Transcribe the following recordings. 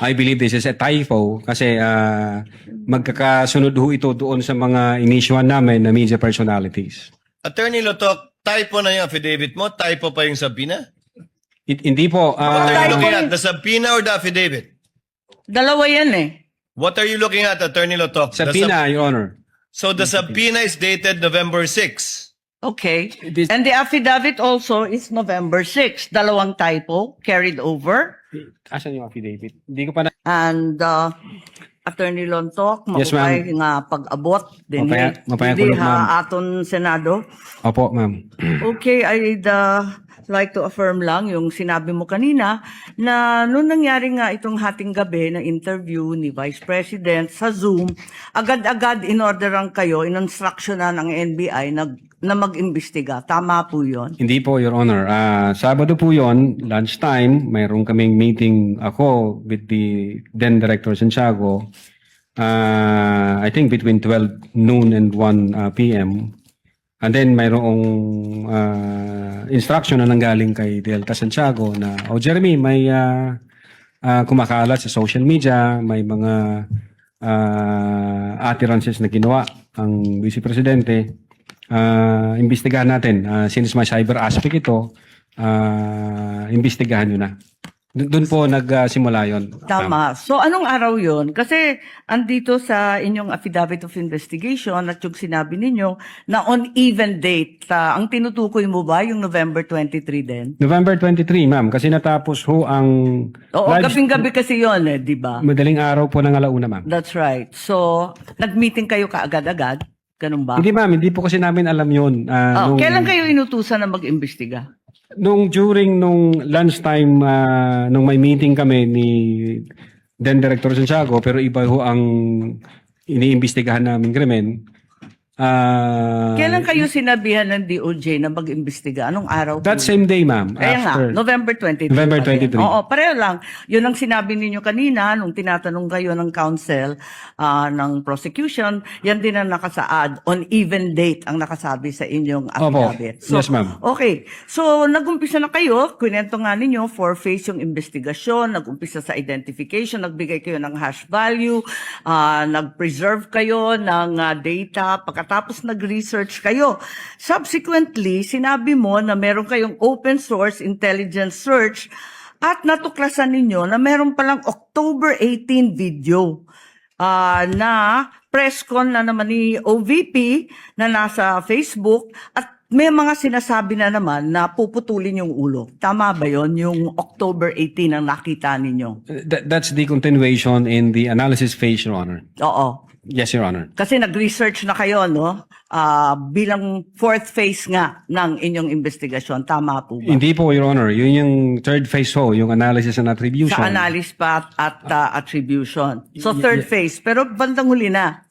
I believe this is a typo kasi magkakasunod ho ito doon sa mga inisyuhan namin na media personalities. Attorney Lotoc, typo na yung affidavit mo? Typo pa yung subpoena? Hindi po. What are you looking at? The subpoena or the affidavit? Dalawa yan eh. What are you looking at, Attorney Lotoc? Subpoena, Your Honor. So the subpoena is dated November 6. Okay. And the affidavit also is November 6. Dalawang typo carried over. Asan yung affidavit? Hindi ko pa na... And Attorney Lotoc, Yes, ma'am. maupay nga pag-abot din Mapaya hindi kulog, ma'am. aton Senado. Opo, ma'am. Okay, I'd like to affirm lang yung sinabi mo kanina na noong nangyari nga itong hating gabi na interview ni Vice President sa Zoom, agad-agad in-orderan kayo, in-instructionan ng NBI na mag-imbestiga. Tama po yun? Hindi po, Your Honor. Sabado po yon, lunchtime, mayroon kaming meeting ako with the then Director Santiago. I think between 12 noon and 1 p.m. And then mayroong instruction na nanggaling kay Delta Santiago na, Jeremy, may kumakalat sa social media, may mga utterances na ginawa ang Vice Presidente. Imbestigahan natin. Since may cyber aspect ito, imbestigahan nyo na. Doon po nagsimula yon. Tama. So, anong araw yon? Kasi, andito sa inyong affidavit of investigation at yung sinabi ninyo na on even date, ang tinutukoy mo ba yung November 23 din? November 23, ma'am. Kasi natapos ho ang... Oo, gabing-gabi kasi yon eh, di ba? Madaling araw po ng alauna, ma'am. That's right. So, nag-meeting kayo kaagad-agad? Ganun ba? Hindi, ma'am. Hindi po kasi namin alam yun. Kailan kayo inutusan na mag-imbestiga? During lunchtime, nung may meeting kami ni then Director Santiago, pero iba ho ang iniimbestigahan namin krimen. Kailan kayo sinabihan ng DOJ na mag-imbestiga? Anong araw? That same day, ma'am. Kaya nga, November 23. November 23. Oo, pareho lang. Yun ang sinabi ninyo kanina nung tinatanong kayo ng counsel ng prosecution. Yan din ang nakasaad. On even date ang nakasabi sa inyong affidavit. Opo. Yes, ma'am. Okay. So, nag-umpisa na kayo. Kwento nga ninyo, four-phase yung investigasyon. Nag-umpisa sa identification. Nagbigay kayo ng hash value. Nag-preserve kayo ng data. Pagkatapos nag-research kayo. Subsequently, sinabi mo na meron kayong open source intelligence search at natuklasan ninyo na meron palang October 18 video na press con na naman ni OVP na nasa Facebook at may mga sinasabi na naman na puputulin yung ulo. Tama ba yon yung October 18 ang nakita ninyo? That's the continuation in the analysis phase, Your Honor. Oo. Yes, Your Honor. Kasi nag-research na kayo, no? Bilang fourth phase nga ng inyong investigasyon. Tama po ba? Hindi po, Your Honor. Yun yung third phase ho, yung analysis and attribution. Sa analysis pa at attribution. So third phase. Pero bandang huli na.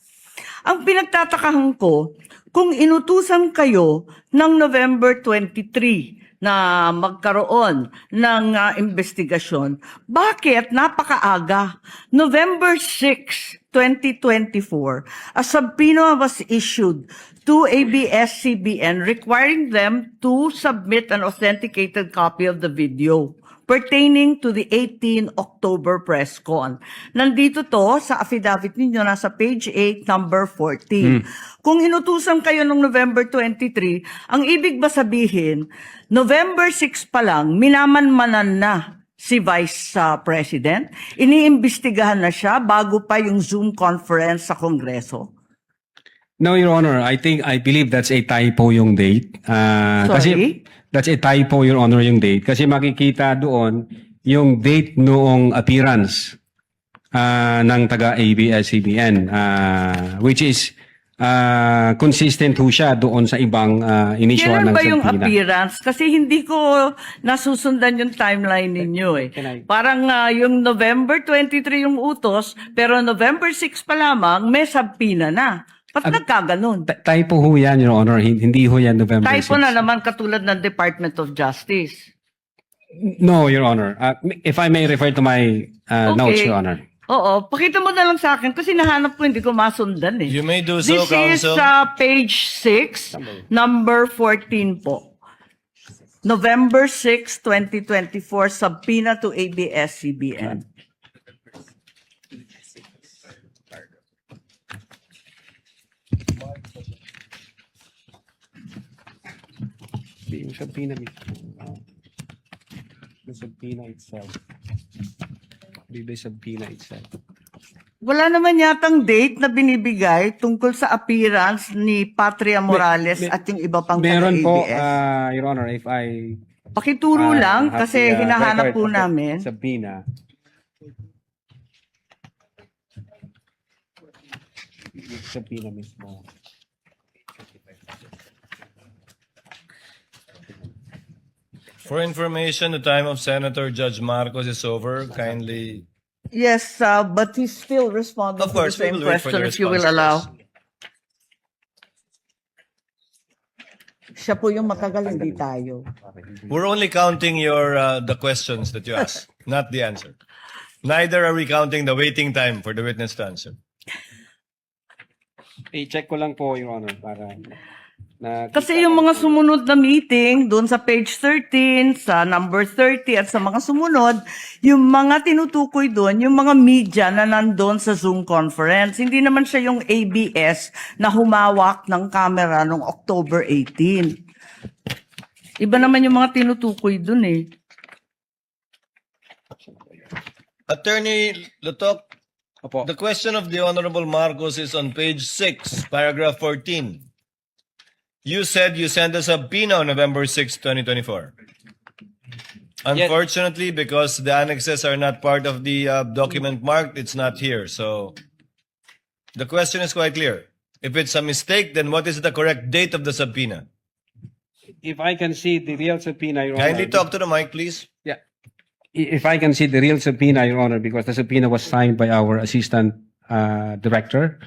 Ang pinagtatakahan ko, kung inutusan kayo ng November 23 na magkaroon ng investigasyon, bakit napakaaga? November 6, 2024, a subpoena was issued to ABS-CBN requiring them to submit an authenticated copy of the video pertaining to the 18 October press con. Nandito to sa affidavit ninyo, nasa page 8, number 14. Kung inutusan kayo ng November 23, ang ibig ba sabihin, November 6 pa lang, minamanmanan na si Vice President? Iniimbestigahan na siya bago pa yung Zoom conference sa Kongreso? No, Your Honor. I believe that's a typo yung date. Sorry? Kasi that's a typo, Your Honor, yung date. Kasi makikita doon yung date noong appearance ng taga-ABS-CBN, which is consistent ho siya doon sa ibang initial ng Kailan ba yung subpoena. appearance? Kasi hindi ko nasusundan yung timeline ninyo eh. Parang yung November 23 yung utos, pero November 6 pa lamang may subpoena na. Ba't nagkaganon? Typo ho yan, Your Honor. Hindi ho yan November 6. Typo na naman katulad ng Department of Justice. No, Your Honor. If I may refer to my notes, Your Honor. Oo, pakita mo na lang sa akin kasi nahanap ko, hindi ko masundan eh. You may do so, This Counsel. is page 6, number 14 po. November 6, 2024, subpoena to ABS-CBN. subpoena the subpoena itself. The subpoena itself. Wala naman yatang date na binibigay tungkol sa appearance ni Patria Morales at yung iba pang Meron po, taga-ABS. Your Honor, if I Pakituro lang have kasi the, hinahanap record po of the namin. subpoena. Subpoena mismo. For information, the time of Senator Judge Marcos is over. Kindly. Yes, but he's still responding Of course, to the we same will wait for question the if you will response. allow. Siya po yung matagal, hindi tayo. We're only counting your the questions that you asked, not the answer. Neither are we counting the waiting time for the witness to answer. I-check ko lang po, Your Honor, para Kasi yung mga sumunod na meeting, doon sa page 13, sa number 30, at sa mga sumunod, yung mga tinutukoy doon, yung mga media na nandun sa Zoom conference. Hindi naman siya yung ABS na humawak ng camera noong October 18. Iba naman yung mga tinutukoy doon eh. Attorney Lotoc, Opo. the question of the Honorable Marcos is on page 6, paragraph 14. You said you sent a subpoena on November 6, 2024. Unfortunately, because the annexes are not part of the document marked, it's not here. So the question is quite clear. If it's a mistake, then what is the correct date of the subpoena? If I can see the real subpoena, Your Honor. Kindly talk to the mic, please. Yeah. If I can see the real subpoena, Your Honor, because the subpoena was signed by our Assistant Director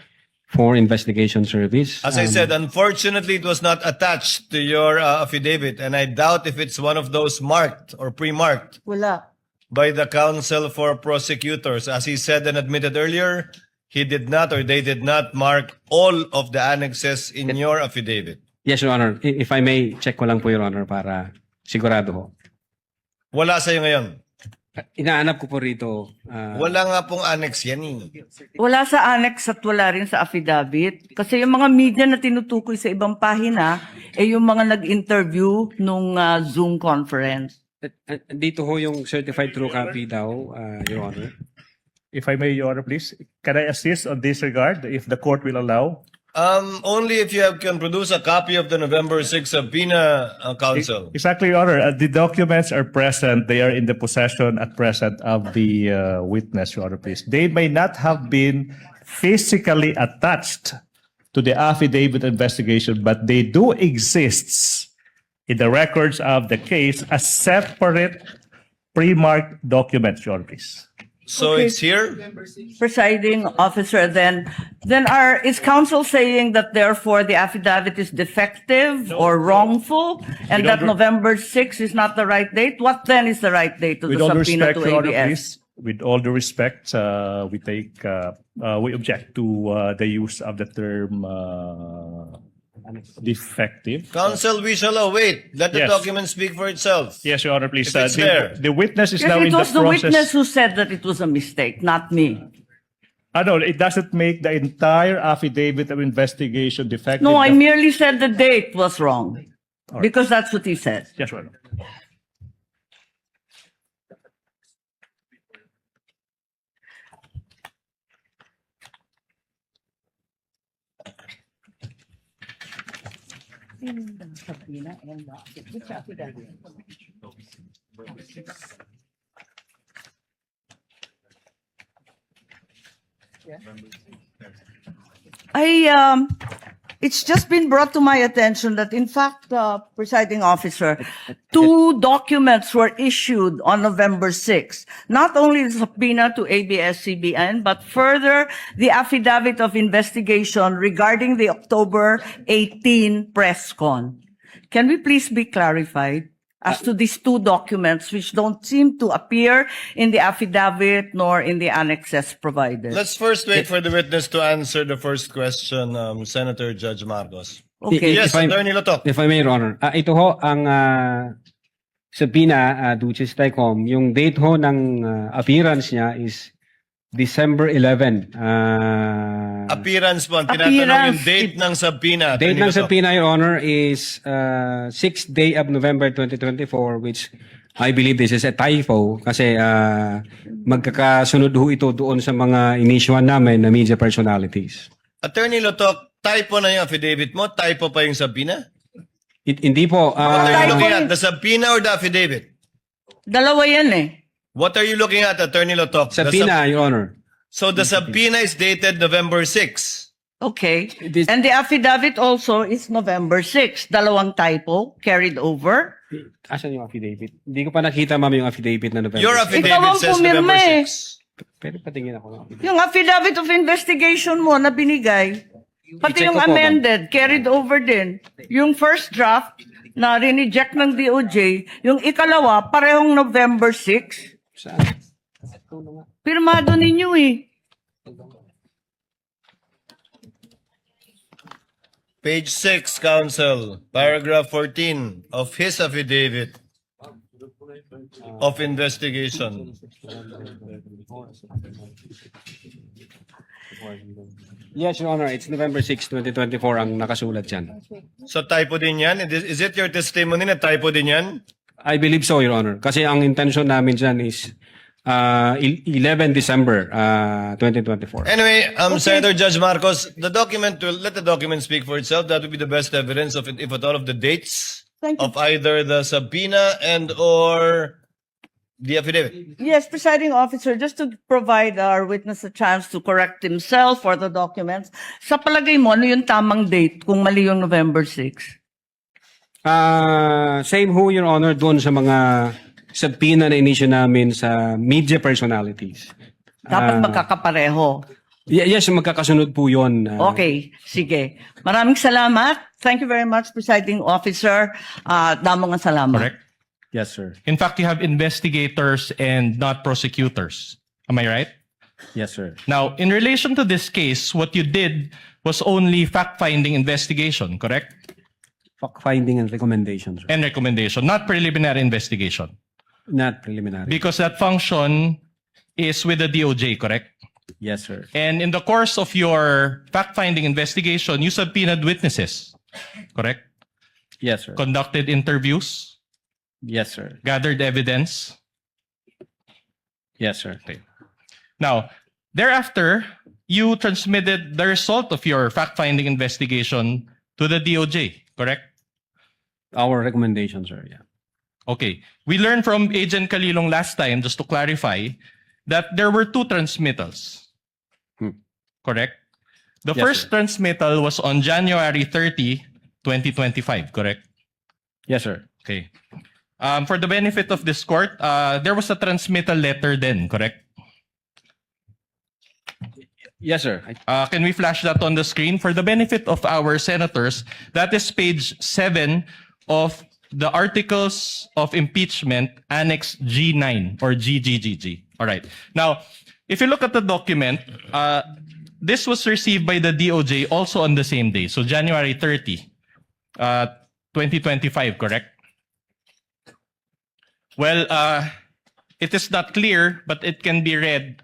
for Investigation Service. As I said, unfortunately, it was not attached to your affidavit, and I doubt if it's one of those marked or pre-marked Wala. by the counsel for prosecutors. As he said and admitted earlier, he did not or they did not mark all of the annexes in your affidavit. Yes, Your Honor. If I may, check ko lang po, Your Honor, para sigurado ho. Wala sa'yo ngayon. Inaanap ko po rito. Wala nga pong annex yan eh. Wala sa annex at wala rin sa affidavit. Kasi yung mga media na tinutukoy sa ibang pahina, yung mga nag-interview nung Zoom conference. Dito ho yung certified true copy daw, Your Honor. If I may, Your Honor, please, can I assist on this regard, if the court will allow? Only if you can produce a copy of the November 6 subpoena, counsel. Exactly, Your Honor. The documents are present. They are in the possession at present of the witness, Your Honor, please. They may not have been physically attached to the affidavit investigation, but they do exist in the records of the case as separate pre-marked documents, Your Honor, please. So Okay. it's here? Presiding officer, then is counsel saying that therefore the affidavit is defective or wrongful, and With that all November 6 is not the right date? What then is the right date to With the all subpoena respect, to Your Honor, ABS? please, with all due respect, we object to the use of the term defective. Counsel, we shall await. Let the Yes. document speak for itself. Yes, Your Honor, please. If it's there. The witness is Yes, now it in the was the witness process. who said that it was a mistake, not me. No, it doesn't make the entire affidavit of investigation defective. No, I merely said the date was wrong. right. Because that's what he said. Yes, Your Honor. It's just been brought to my attention that in fact, presiding officer, two documents were issued on November 6. Not only the subpoena to ABS-CBN, but further the affidavit of investigation regarding the October 18 press con. Can we please be clarified as to these two documents which don't seem to appear in the affidavit nor in the annexes provided? Let's first wait for the witness to answer the first question, Senator Judge Marcos. Okay. Yes, Attorney Lotoc. If I may, Your Honor. Ito ho, ang subpoena, Duces Tecom, yung date ho ng appearance niya is December 11. Appearance po. Ang tinatanong yung Appearance. date ng subpoena. Date Attorney ng Lotoc. subpoena, Your Honor, is 6th day of November 2024, which I believe this is a typo kasi magkakasunod ho ito doon sa mga inisyuhan namin na media personalities. Attorney Lotoc, typo na yung affidavit mo? Typo pa yung subpoena? Hindi po. What are you typo looking yun. at? The subpoena or the affidavit? Dalawa yan eh. What are you looking at, Attorney Lotoc? The subpoena, Your Honor. So the subpoena is dated November 6. Okay. This- And the affidavit also is November 6. Dalawang typo carried over. Asan yung affidavit? Hindi ko pa nakita, ma'am, yung affidavit na November. Your Ikaw affidavit ang says pumirma November eh. 6. Pero patingin ako ng affidavit. Yung affidavit of investigation mo na binigay, pati I-check yung ko po, amended, carried over din. Yung first draft na rineject ng DOJ, yung ikalawa, parehong November 6. Saan? Pirmado ninyo eh. Page 6, counsel, paragraph 14 of his affidavit of investigation. Yes, Your Honor. It's November 6, 2024 ang nakasulat dyan. So typo din yan? Is it your testimony na typo din yan? I believe so, Your Honor. Kasi ang intention namin dyan is 11 December 2024. Anyway, Senator Judge Marcos, the document will let the document speak for itself. That would be the best evidence of it, if at all, of the dates Thank you. of either the subpoena and or the affidavit. Yes, presiding officer, just to provide our witness a chance to correct himself for the documents, sa palagay mo, ano yung tamang date kung mali yung November 6? Same ho, Your Honor, doon sa mga subpoena na inisyu namin sa media personalities. Dapat magkakapareho. Yes, magkakasunod po yun. Okay, sige. Maraming salamat. Thank you very much, presiding officer. Damong salamat. Correct? Yes, sir. In fact, you have investigators and not prosecutors. Am I right? Yes, sir. Now, in relation to this case, what you did was only fact-finding investigation, correct? Fact-finding and recommendations, sir. And recommendation, not preliminary investigation. Not preliminary. Because that function is with the DOJ, correct? Yes, sir. And in the course of your fact-finding investigation, you subpoenaed witnesses, correct? Yes, sir. Conducted interviews, Yes, sir. gathered evidence. Yes, sir. Okay. Now, thereafter, you transmitted the result of your fact-finding investigation to the DOJ, correct? Our recommendations, sir. Yeah. Okay. We learned from Agent Kalilong last time, just to clarify, that there were two transmittals. Correct? The Yes, first sir. transmittal was on January 30, 2025, correct? Yes, sir. Okay. For the benefit of this court, there was a transmittal letter then, correct? Yes, sir. Can we flash that on the screen? For the benefit of our senators, that is page 7 of the Articles of Impeachment, Annex G9 or GGGG. All right. Now, if you look at the document, this was received by the DOJ also on the same day. So January 30, 2025, correct? Well, it is not clear, but it can be read.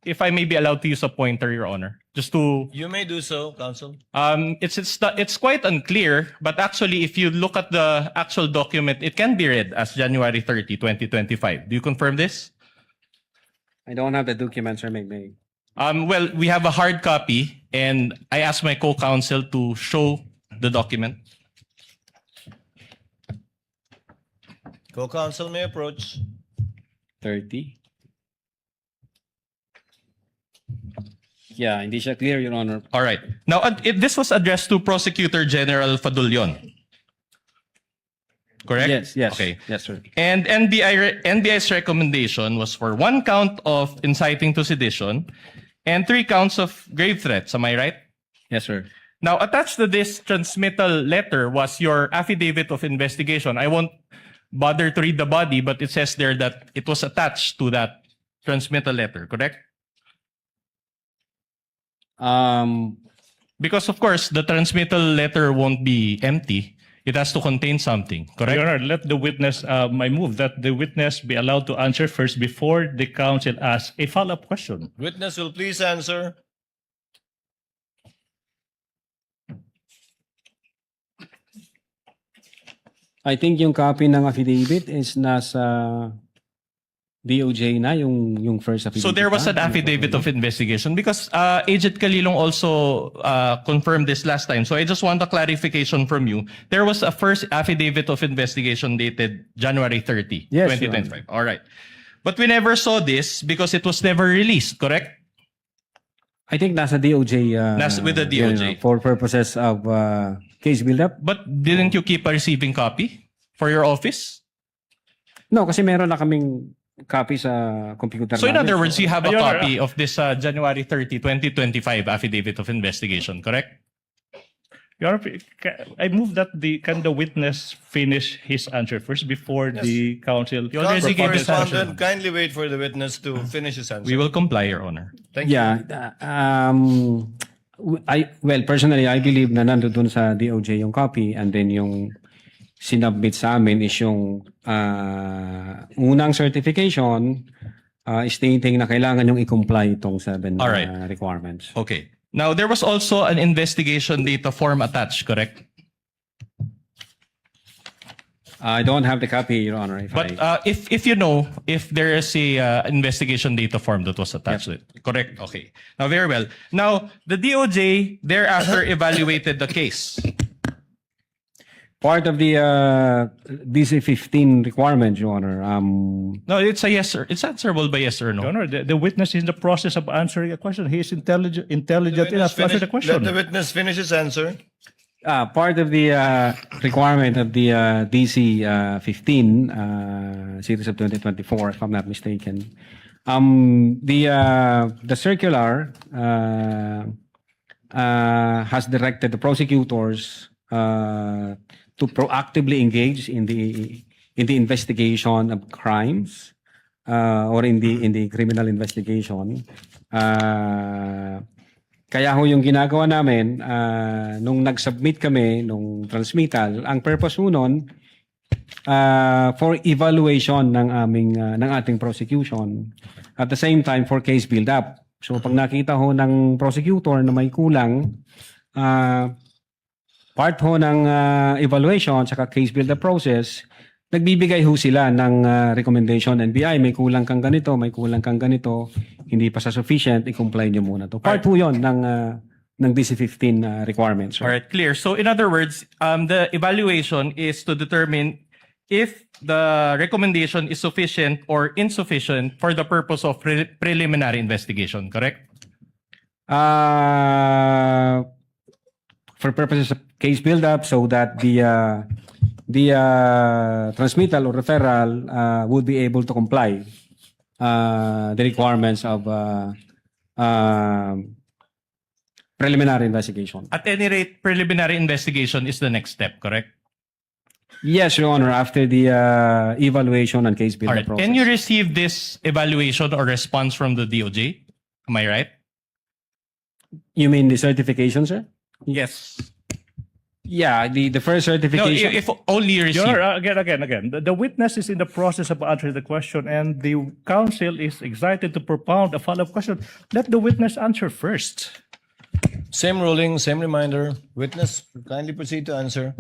If I may be allowed to use a pointer, Your Honor, just to You may do so, counsel. it's quite unclear, but actually, if you look at the actual document, it can be read as January 30, 2025. Do you confirm this? I don't have the documents, sir. May. Well, we have a hard copy, and I asked my co-counsel to show the document. Co-counsel may approach. 30. Yeah, hindi siya clear, Your Honor. All right. Now, this was addressed to Prosecutor General Fadulyon. Correct? Yes. Okay. Yes, sir. And NBI's recommendation was for 1 count of inciting to sedition and 3 counts of grave threats. Am I right? Yes, sir. Now, attached to this transmittal letter was your affidavit of investigation. I won't bother to read the body, but it says there that it was attached to that transmittal letter, correct? Because, of course, the transmittal letter won't be empty. It has to contain something, correct? Your Honor, let the witness, I move that the witness be allowed to answer first before the counsel asks a follow-up question. Witness will please answer. I think yung copy ng affidavit is nasa DOJ na, yung first affidavit. So there was an affidavit of investigation because Agent Calilong also confirmed this last time. So I just want a clarification from you. There was a first affidavit of investigation dated January 30, Yes, 2025. All right. But we never saw this because it was never released, correct? I think nasa DOJ. With the DOJ. For purposes of case build-up. But didn't you keep a receiving copy for your office? No, kasi meron na kaming copy sa computer. So in namin. other words, you have a Your Honor, copy of this January 30, 2025 affidavit of investigation, correct? Your Honor, I move that can the witness finish his answer first before the counsel. You already gave his answer. Correspondent, kindly wait for the witness to finish his answer. We will comply, Your Honor. Thank you. Yeah. Personally, I believe na nandun sa DOJ yung copy and then yung sinubmit sa amin is yung unang certification stating na kailangan yung i-comply itong 7 Alright. requirements. Okay. Now, there was also an investigation data form attached, correct? I don't have the copy, Your Honor. But if you know, if there is a investigation data form that was attached to it, correct? Okay. Now, very well. Now, the DOJ thereafter evaluated the case. Part of the DC-15 requirement, Your Honor. No, it's a yes, sir. It's answerable by yes or Your no. Honor, the witness is in the process of answering a question. He is intelligent enough to answer the Let question. the witness finish his answer. Part of the requirement of the DC-15 series of 2024, if I'm not mistaken, the circular has directed the prosecutors to proactively engage in the investigation of crimes or in the criminal investigation. Kaya ho yung ginagawa namin nung nag-submit kami nung transmittal, ang purpose ho nun for evaluation ng ating prosecution, at the same time for case build up. So pag nakita ho ng prosecutor na may kulang, part ho ng evaluation saka case build up process, nagbibigay ho sila ng recommendation, NBI, may kulang kang ganito, may kulang kang ganito, hindi pa sa sufficient, i-comply nyo muna to. Part ho yun ng DC-15 requirements. All right, clear. So in other words, the evaluation is to determine if the recommendation is sufficient or insufficient for the purpose of preliminary investigation, correct? For purposes of case build-up, so that the transmittal or referral would be able to comply the requirements of preliminary investigation. At any rate, preliminary investigation is the next step, correct? Yes, Your Honor, after the evaluation and case All build-up right. process. Can you receive this evaluation or response from the DOJ? Am I right? You mean the certification, sir? Yes. Yeah, the first No, certification. if only you receive. Your Honor, again. The witness is in the process of answering the question, and the counsel is excited to propound a follow-up question. Let the witness answer first. Same ruling, same reminder. Witness, kindly proceed to answer.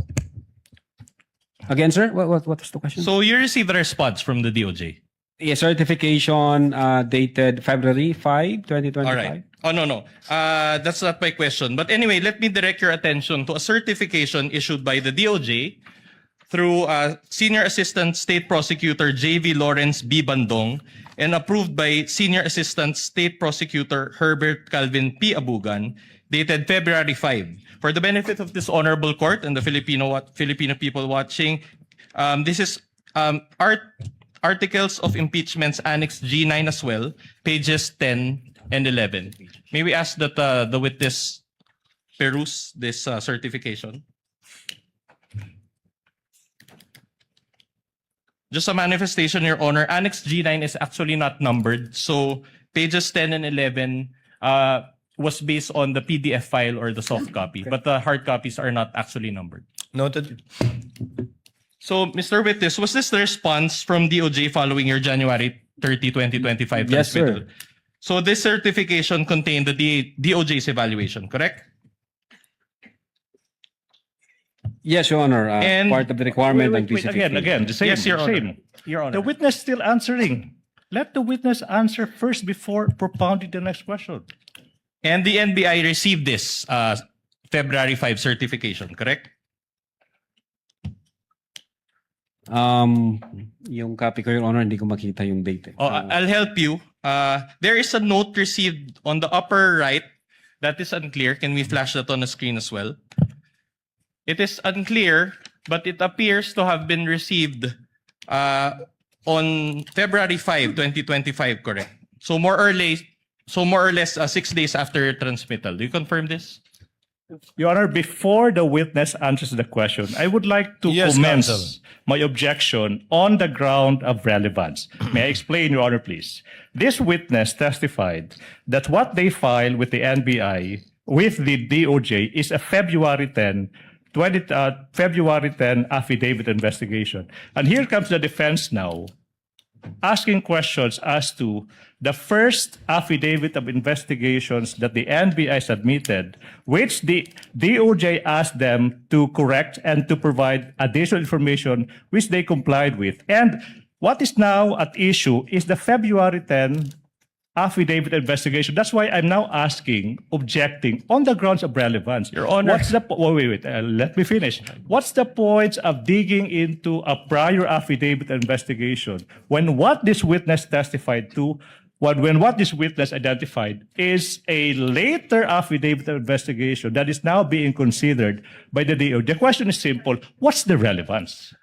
Again, sir, what was the question? So you received a response from the DOJ. A certification dated February 5, 2025. All right. Oh, no. That's not my question. But anyway, let me direct your attention to a certification issued by the DOJ through Senior Assistant State Prosecutor J.V. Lawrence B. Bandong and approved by Senior Assistant State Prosecutor Herbert Calvin P. Abugan, dated February 5. For the benefit of this honorable court and the Filipino people watching, this is Articles of Impeachments Annex G9 as well, pages 10 and 11. May we ask that the witness peruse this certification? Just a manifestation, Your Honor, Annex G9 is actually not numbered. So pages 10 and 11 was based on the PDF file or the soft copy, but the hard copies are not actually numbered. Noted. So, Mr. Witness, was this the response from DOJ following your January 30, 2025 Yes, sir. transmittal? So this certification contained the DOJ's evaluation, correct? Yes, Your Honor. And- Part of the requirement ng Wait, PCPP. again, the same. Yes, Your the Honor. same. Your Honor. The witness still answering. Let the witness answer first before propounding the next question. And the NBI received this February 5 certification, correct? Yung copy ko, Your Honor, hindi ko makita yung date. Oh, I'll help you. There is a note received on the upper right that is unclear. Can we flash that on the screen as well? It is unclear, but it appears to have been received on February 5, 2025, correct? So more or less 6 days after transmittal. Do you confirm this? Your Honor, before the witness answers the question, I would like to Yes, commence counsel. my objection on the ground of relevance. May I explain, Your Honor, please? This witness testified that what they filed with the NBI, with the DOJ, is a February 10 affidavit investigation. And here comes the defense now, asking questions as to the first affidavit of investigations that the NBI submitted, which the DOJ asked them to correct and to provide additional information, which they complied with. And what is now at issue is the February 10 affidavit investigation. That's why I'm now objecting on the grounds of relevance. Your Honor. What's the wait, let me finish. What's the point of digging into a prior affidavit investigation when what this witness testified to, when what this witness identified is a later affidavit investigation that is now being considered by the DO? The question is simple. What's the relevance?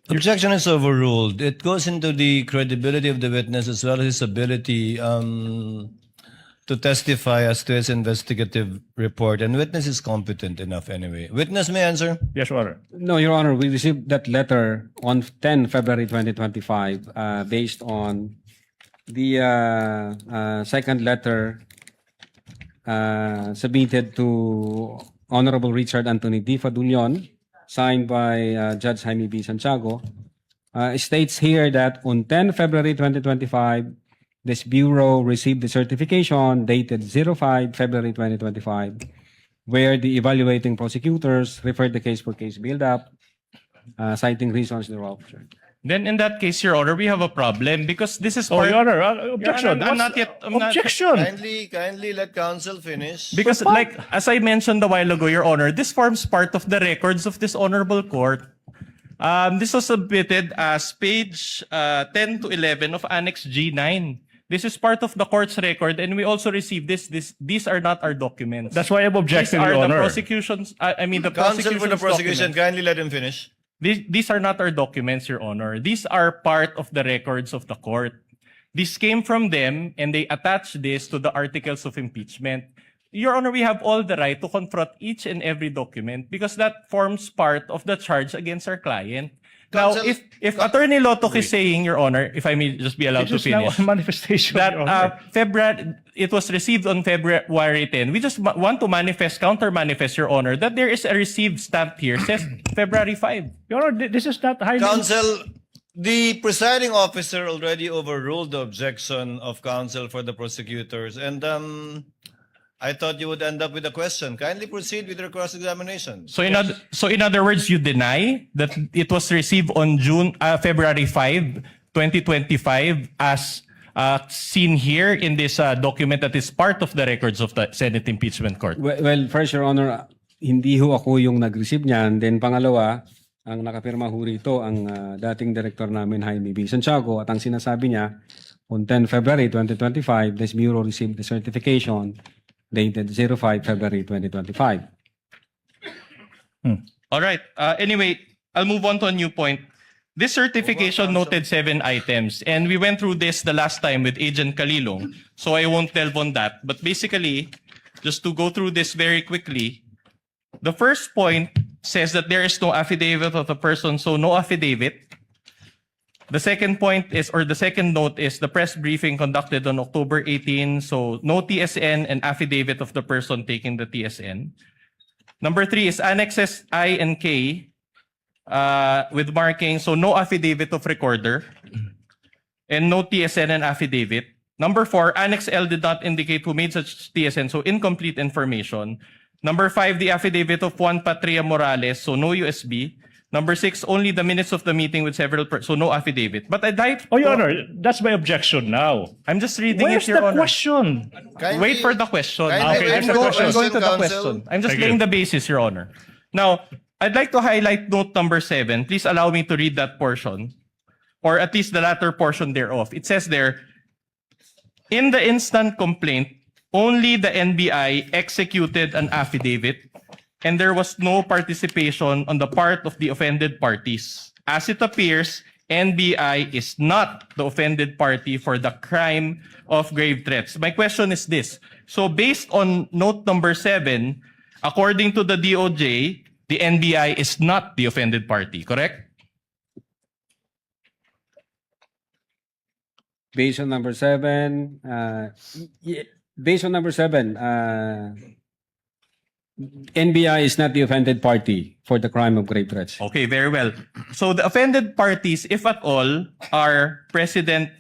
Objection is overruled. It goes into the credibility of the witness as well as his ability to testify as to his investigative report. And witness is competent enough anyway. Witness may answer. Yes, Your Honor. No, Your Honor, we received that letter on 10 February 2025 based on the second letter submitted to Honorable Richard Anthony D. Fadulion, signed by Judge Jaime B. Santiago. States here that on 10 February 2025, this Bureau received the certification dated 05 February 2025, where the evaluating prosecutors referred the case for case build-up, citing reasons thereof. Then in that case, Your Honor, we have a problem because this is Oh, part... Your Honor, objection. Your Honor, I'm not yet... I'm not- Objection. Kindly let counsel finish. Because like, as I mentioned a while ago, Your Honor, this forms part of the records of this honorable court. This was submitted as page 10 to 11 of Annex G9. This is part of the court's record, and we also received this. These are not our documents. That's why I'm These objecting, are Your the Honor. prosecutions. I mean, the Counsel for the prosecution's prosecution, documents. kindly let him finish. These are not our documents, Your Honor. These are part of the records of the court. This came from them, and they attached this to the articles of impeachment. Your Honor, we have all the right to confront each and every document because that forms part of the charge against our client. Now, Counsel- if Attorney Lotoc is saying, Your Honor, if I may just be allowed to This is now finish, a manifestation, that Your Honor. it was received on February 10. We just want to counter-manifest, Your Honor, that there is a received stamp here, says February 5. Your Honor, this is not highly... Counsel, the presiding officer already overruled the objection of counsel for the prosecutors. And I thought you would end up with a question. Kindly proceed with your cross-examination. So in other words, you deny that it was received on February 5, 2025 as seen here in this document that is part of the records of the Senate Impeachment Court. Well, first, Your Honor, hindi ho ako yung nag-receive niyan. Then pangalawa, ang nakapirma ho rito ang dating director namin, Jaime B. Santiago, at ang sinasabi niya, on 10 February 2025, this Bureau received the certification dated 05 February 2025. All right. Anyway, I'll move on to a new point. This certification noted 7 items, and we went through this the last time with Agent Kalilong, so I won't delve on that. But basically, just to go through this very quickly, the first point says that there is no affidavit of the person, so no affidavit. The second point is, or the second note is the press briefing conducted on October 18, so no TSN and affidavit of the person taking the TSN. Number 3 is Annexes I and K with marking, so no affidavit of recorder and no TSN and affidavit. Number 4, Annex L did not indicate who made such TSN, so incomplete information. Number 5, the affidavit of Juan Patria Morales, so no USB. Number 6, only the minutes of the meeting with several so no affidavit. But I'd like Oh, Your Honor, that's my objection now. I'm just reading Where's it, Your the Honor. question? Wait for the question. Okay, there's the question. I'm going to the Counsel. question. I'm just Thank laying you. the basis, Your Honor. Now, I'd like to highlight note number 7. Please allow me to read that portion, or at least the latter portion thereof. It says there, in the instant complaint, only the NBI executed an affidavit and there was no participation on the part of the offended parties. As it appears, NBI is not the offended party for the crime of grave threats. My question is this. So based on note number 7, according to the DOJ, the NBI is not the offended party, correct? Based on number 7, based on number 7, NBI is not the offended party for the crime of grave threats. Okay, very well. So the offended parties, if at all, are President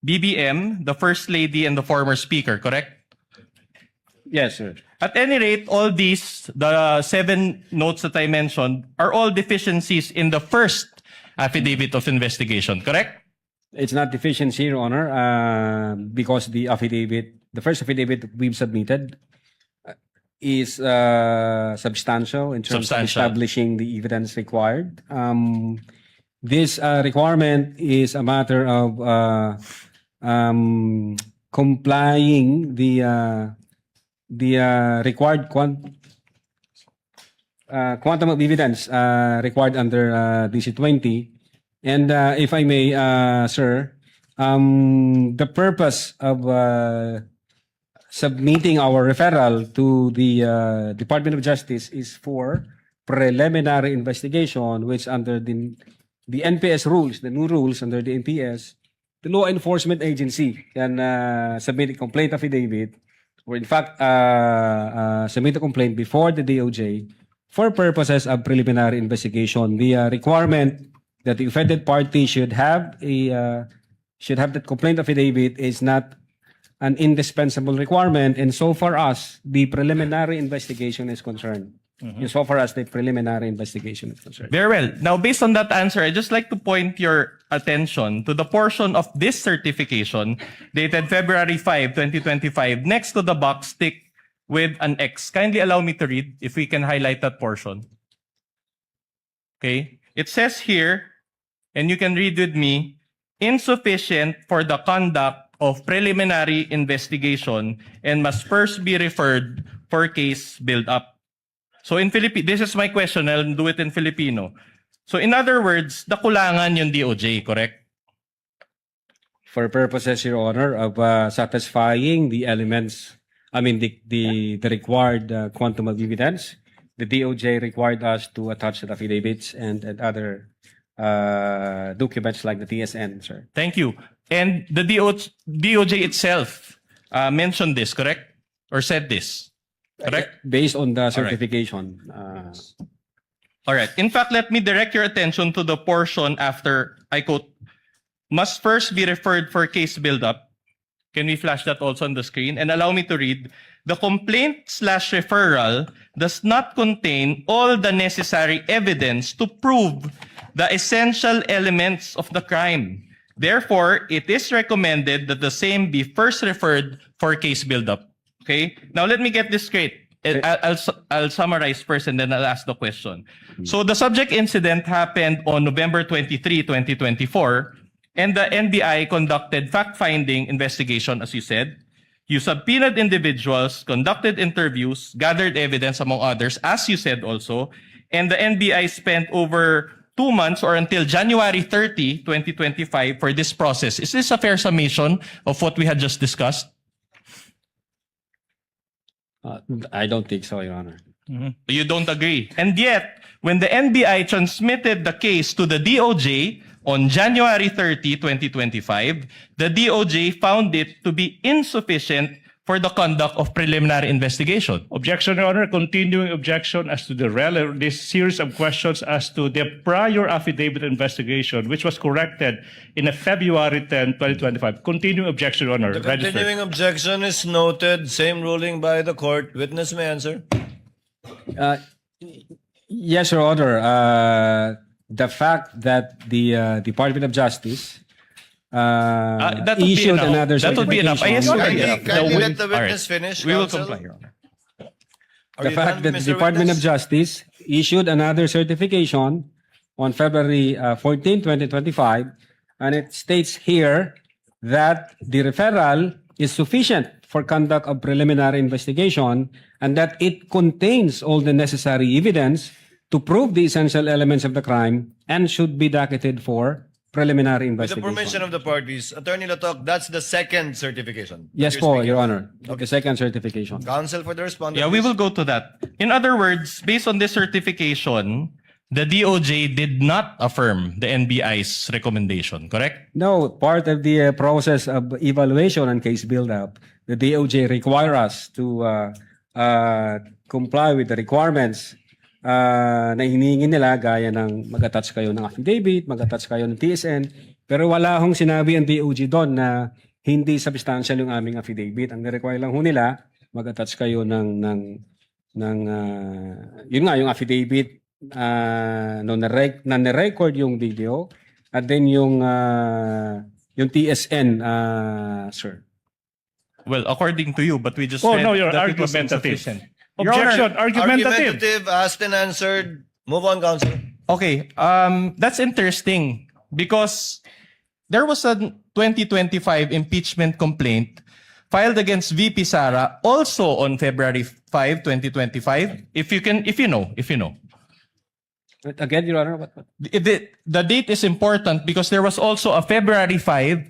BBM, the First Lady, and the former Speaker, correct? Yes, sir. At any rate, all these, the 7 notes that I mentioned, are all deficiencies in the first affidavit of investigation, correct? It's not deficiency, Your Honor, because the affidavit, the first affidavit that we've submitted is substantial in terms of Substantial. establishing the evidence required. This requirement is a matter of complying the required quantum of evidence required under DC-20. And if I may, sir, the purpose of submitting our referral to the Department of Justice is for preliminary investigation, which under the NPS rules, the new rules under the NPS, the law enforcement agency can submit a complaint affidavit, or in fact submit a complaint before the DOJ for purposes of preliminary investigation. The requirement that the offended party should have that complaint affidavit is not an indispensable requirement, and so far as the preliminary investigation is concerned. And so far as the preliminary investigation is concerned. Very well. Now, based on that answer, I'd just like to point your attention to the portion of this certification dated February 5, 2025, next to the box tick with an X. Kindly allow me to read, if we can highlight that portion. Okay. It says here, and you can read with me, insufficient for the conduct of preliminary investigation and must first be referred for case build-up. So in Filipino, this is my question, I'll do it in Filipino. So in other words, nakulangan yung DOJ, correct? For purposes, Your Honor, of satisfying the elements, I mean the required quantum of evidence, the DOJ required us to attach the affidavits and other documents like the TSN, sir. Thank you. And the DOJ itself mentioned this, correct? Or said this, correct? Based on the certification. All right. In fact, let me direct your attention to the portion after, I quote, must first be referred for case build-up. Can we flash that also on the screen? And allow me to read. The complaint/referral does not contain all the necessary evidence to prove the essential elements of the crime. Therefore, it is recommended that the same be first referred for case build-up. Okay? Now, let me get this straight. I'll summarize first and then I'll ask the question. So, the subject incident happened on November 23, 2024, and the NBI conducted fact-finding investigation, as you said. You subpoenaed individuals, conducted interviews, gathered evidence, among others, as you said also, and the NBI spent over 2 months or until January 30, 2025 for this process. Is this a fair summation of what we had just discussed? I don't think so, Your Honor. You don't agree. And yet, when the NBI transmitted the case to the DOJ on January 30, 2025, the DOJ found it to be insufficient for the conduct of preliminary investigation. Objection, Your Honor. Continuing objection as to this series of questions as to the prior affidavit investigation, which was corrected in a February 10, 2025. Continuing objection, Your Honor. The Registered. continuing objection is noted. Same ruling by the court. Witness may answer. Yes, Your Honor. The fact that the Department of Justice That would be issued enough. another That would be enough. I certification. assume Kindly let the All right. witness finish. We will counsel. comply, Your Honor. Are The you fact done, that the Mr. Department of Witness? Justice issued another certification on February 14, 2025, and it states here that the referral is sufficient for conduct of preliminary investigation and that it contains all the necessary evidence to prove the essential elements of the crime and should be docketed for preliminary With the investigation. permission of the parties, Attorney Lotoc, that's the second certification. Yes You're po, speaking. Your Honor. The second certification. Counsel for the respondent. Yeah, we please. will go to that. In other words, based on this certification, the DOJ did not affirm the NBI's recommendation, correct? No, part of the process of evaluation and case build-up, the DOJ require us to comply with the requirements na hinihingi nila gaya ng mag-attach kayo ng affidavit, mag-attach kayo ng TSN, pero wala hong sinabi ang DOJ doon na hindi substantial yung aming affidavit. Ang require lang ho nila, mag-attach kayo ng yun nga, yung affidavit na na-record yung video at then yung TSN, sir. Well, according to you, but we just Oh, read no, you're that it was argumentative. insufficient. Your Honor, Objection, argumentative. Argumentative, asked and answered. Move on, counsel. okay, that's interesting because there was a 2025 impeachment complaint filed against VP Sara also on February 5, 2025. If you know. Again, Your Honor, what? The date is important because there was also a February 5,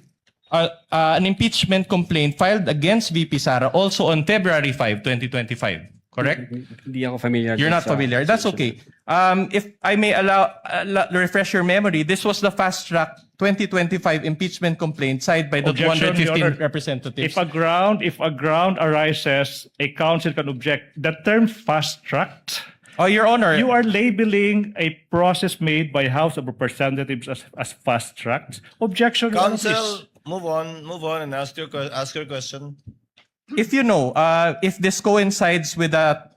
an impeachment complaint filed against VP Sara also on February 5, 2025. Correct? Hindi ako familiar. You're not sa- familiar. That's okay. If I may refresh your memory, this was the fast track 2025 impeachment complaint signed by the Objection, Your 215 Honor. representatives. If a ground arises, a counsel can object. The term fast-tracked, Oh, Your Honor. you are labeling a process made by House of Representatives as fast-tracked. Objection, Your Honor, please. Counsel, move on and ask your question. If you know, if this coincides with that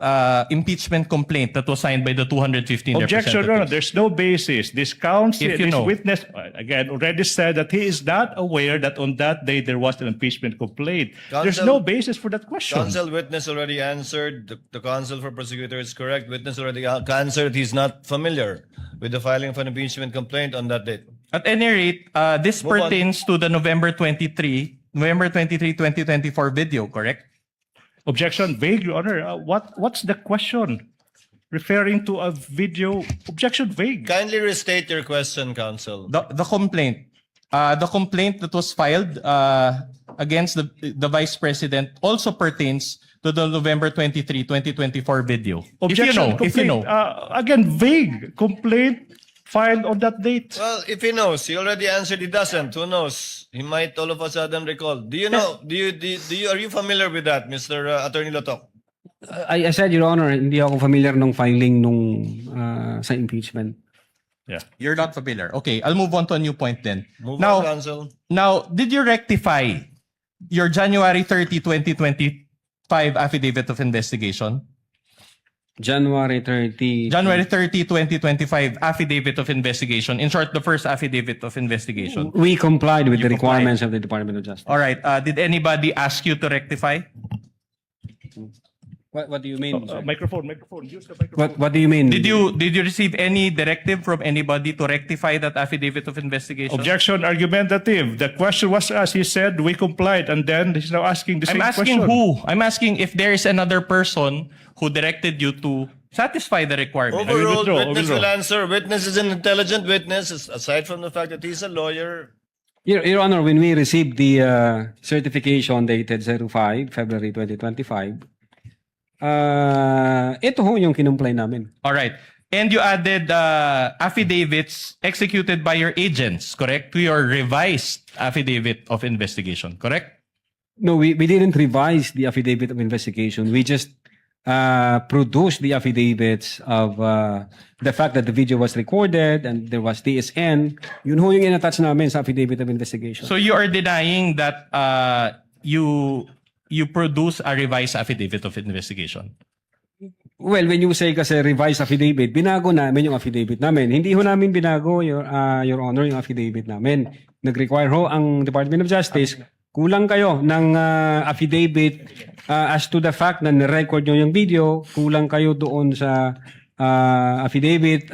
impeachment complaint that was signed by the 215 Objection, Your Honor. representatives. There's no basis. This counsel, If you this know. witness, again, already said that he is not aware that on that day there was an impeachment complaint. There's Counsel- no basis for that question. Counsel, witness already answered. The counsel for prosecutor is correct. Witness already answered. He's not familiar with the filing of an impeachment complaint on that date. At any rate, this Move on. pertains to the November 23, 2024 video, correct? Objection, vague, Your Honor. What's the question? Referring to a video. Objection, vague. Kindly restate your question, counsel. The complaint. The complaint that was filed against the Vice President also pertains to the November 23, 2024 video. Objection, if you know. Again, vague. Complaint filed on that date. Well, if he knows, he already answered. He doesn't. Who knows? He might all of a sudden recall. Do you know? Are you familiar with that, Mr. Attorney Lotoc? I said, Your Honor, hindi ako familiar nung filing nung sa impeachment. Yeah. You're not familiar. Okay, I'll move on to a new point then. Move now, on, counsel. Now, did you rectify your January 30, 2025 affidavit of investigation? January 30. January 30, 2025 affidavit of investigation. In short, the first affidavit of investigation. We complied with You the complied. requirements of the Department of Justice. All right. Did anybody ask you to rectify? What do you mean? sir? Microphone. Use the microphone. What do you mean? Did you receive any directive from anybody to rectify that affidavit of investigation? Objection, argumentative. The question was asked. He said we complied, and then he's now asking the I'm same asking question. who? I'm asking if there is another person who directed you to satisfy the requirement. Overruled. withdraw, Witness withdraw. will answer. Witness is an intelligent witness. Aside from the fact that he's a lawyer, Your Honor, when we received the certification dated 05, February 2025, ito ho yung kinumply namin. All right. And you added affidavits executed by your agents, correct? To your revised affidavit of investigation, correct? No, we didn't revise the affidavit of investigation. We just produced the affidavits of the fact that the video was recorded and there was TSN. Yun ho yung in-attach namin sa affidavit of investigation. So you are denying that you produce a revised affidavit of investigation? Well, when you say kasi revised affidavit, binago namin yung affidavit namin. Hindi ho namin binago, Your Honor, yung affidavit namin. Nag-require ho ang Department of Justice, kulang kayo ng affidavit as to the fact na nirecord nyo yung video, kulang kayo doon sa affidavit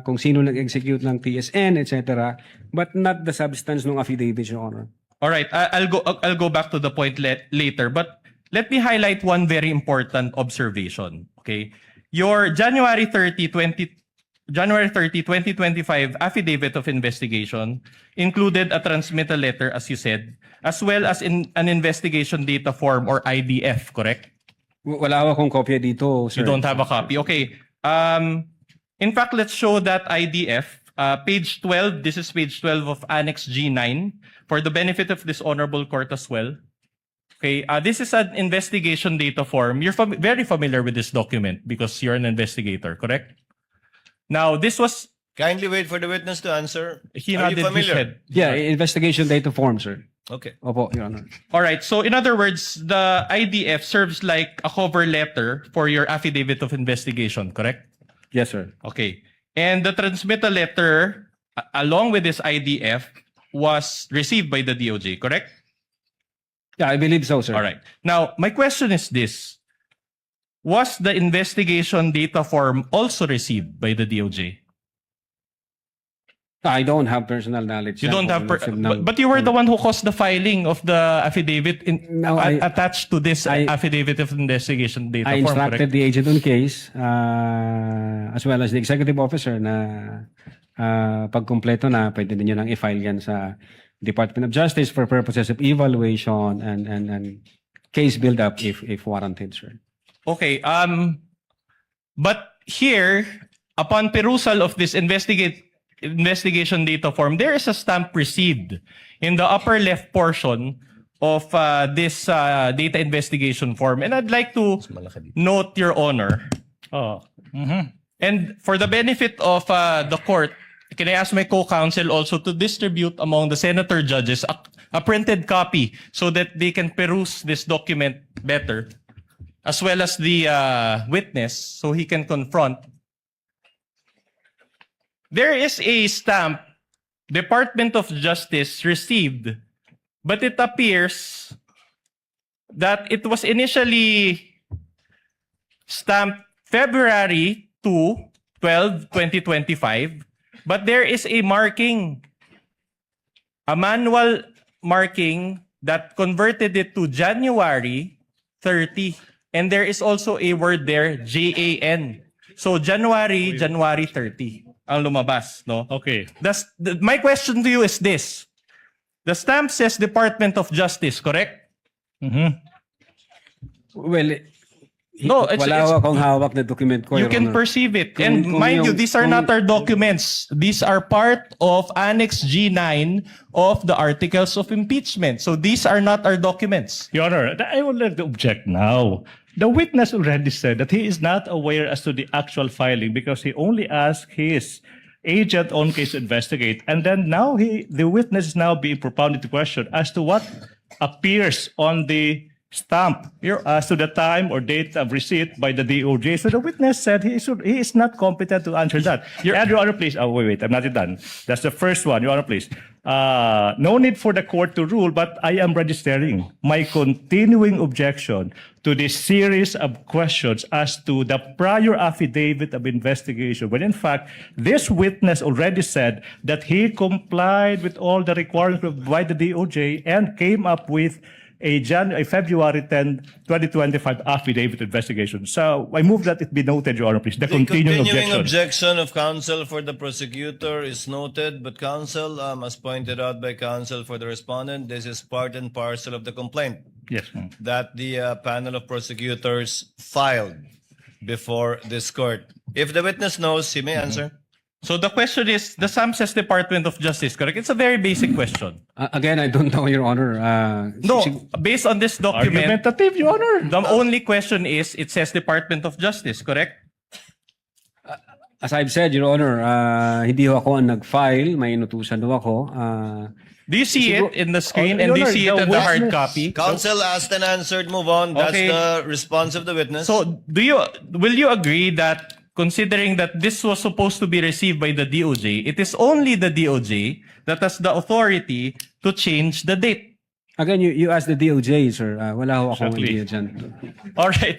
kung sino nag-execute ng TSN, etc. But not the substance ng affidavit, Your Honor. All right, I'll go back to the point later, but let me highlight one very important observation. Okay, your January 30, 2025 affidavit of investigation included a transmittal letter, as you said, as well as in an investigation data form or IDF, correct? Wala akong kopya dito, sir. You don't have a copy. Okay. In fact, let's show that IDF. Page 12, this is page 12 of Annex G9 for the benefit of this honorable court as well. Okay, this is an investigation data form. You're very familiar with this document because you're an investigator, correct? Now, this was... Kindly wait for the witness to answer. He Are you nodded his familiar? head. Yeah, investigation data form, sir. Okay. Opo, Your Honor. All right, so in other words, the IDF serves like a cover letter for your affidavit of investigation, correct? Yes, sir. Okay. And the transmittal letter, along with this IDF, was received by the DOJ, correct? Yeah, I believe so, sir. All right. Now, my question is this. Was the investigation data form also received by the DOJ? I don't have personal knowledge. You don't have... But you were the one who caused the filing of the affidavit No, attached to this affidavit of investigation data I form, instructed correct? the agent on case as well as the executive officer na pagkumpleto na pwede ninyo nang i-file yan sa Department of Justice for purposes of evaluation and case build-up if warranted, sir. Okay. But here, upon perusal of this investigation data form, there is a stamp received in the upper left portion of this data investigation form. And I'd like to note, Your Honor, and for the benefit of the court, can I ask my co-counsel also to distribute among the senator judges a printed copy so that they can peruse this document better, as well as the witness so he can confront. There is a stamp Department of Justice received, but it appears that it was initially stamped February 12, 2025, but there is a marking, a manual marking that converted it to January 30, and there is also a word there, JAN. So January 30 ang lumabas, no? Okay. My question to you is this. The stamp says Department of Justice, correct? Well, No, wala akong hawak na document ko, You Your can Honor. perceive it. Kung- And kung mind you, yung- these are kung- not our documents. These are part of Annex G9 of the Articles of Impeachment. So these are not our documents. Your Honor, I would like to object now. The witness already said that he is not aware as to the actual filing because he only asked his agent on case to investigate. And then now the witness is now being propounded to question as to what appears on the stamp as to the time or date of receipt by the DOJ. So the witness said he is not competent to answer that. Your Honor, please. Oh, wait, I'm not done. That's the first one. Your Honor, please. No need for the court to rule, but I am registering my continuing objection to this series of questions as to the prior affidavit of investigation, when in fact, this witness already said that he complied with all the requirements by the DOJ and came up with a February 10, 2025 affidavit investigation. So I move that it be noted, Your Honor, please. The continuing objection of counsel for the prosecutor is noted, but counsel, as pointed out by counsel for the respondent, this is part and parcel of the complaint Yes, ma'am. that the panel of prosecutors filed before this court. If the witness knows, he may answer. So the question is, the SAM says Department of Justice, correct? It's a very basic question. Again, I don't know, Your Honor. No, based on this document, Argumentative, Your Honor. the only question is, it says Department of Justice, correct? As I've said, Your Honor, hindi ho ako ang nag-file. May inutusan ho ako. Do you see it in the screen and do you Your see it Honor, in the hard witness- copy? Counsel asked and answered. Move on. That's Okay. the response of the witness. So will you agree that considering that this was supposed to be received by the DOJ, it is only the DOJ that has the authority to change the date? Again, you asked the DOJ, sir. Wala ho akong Exactly. idea dyan. All right.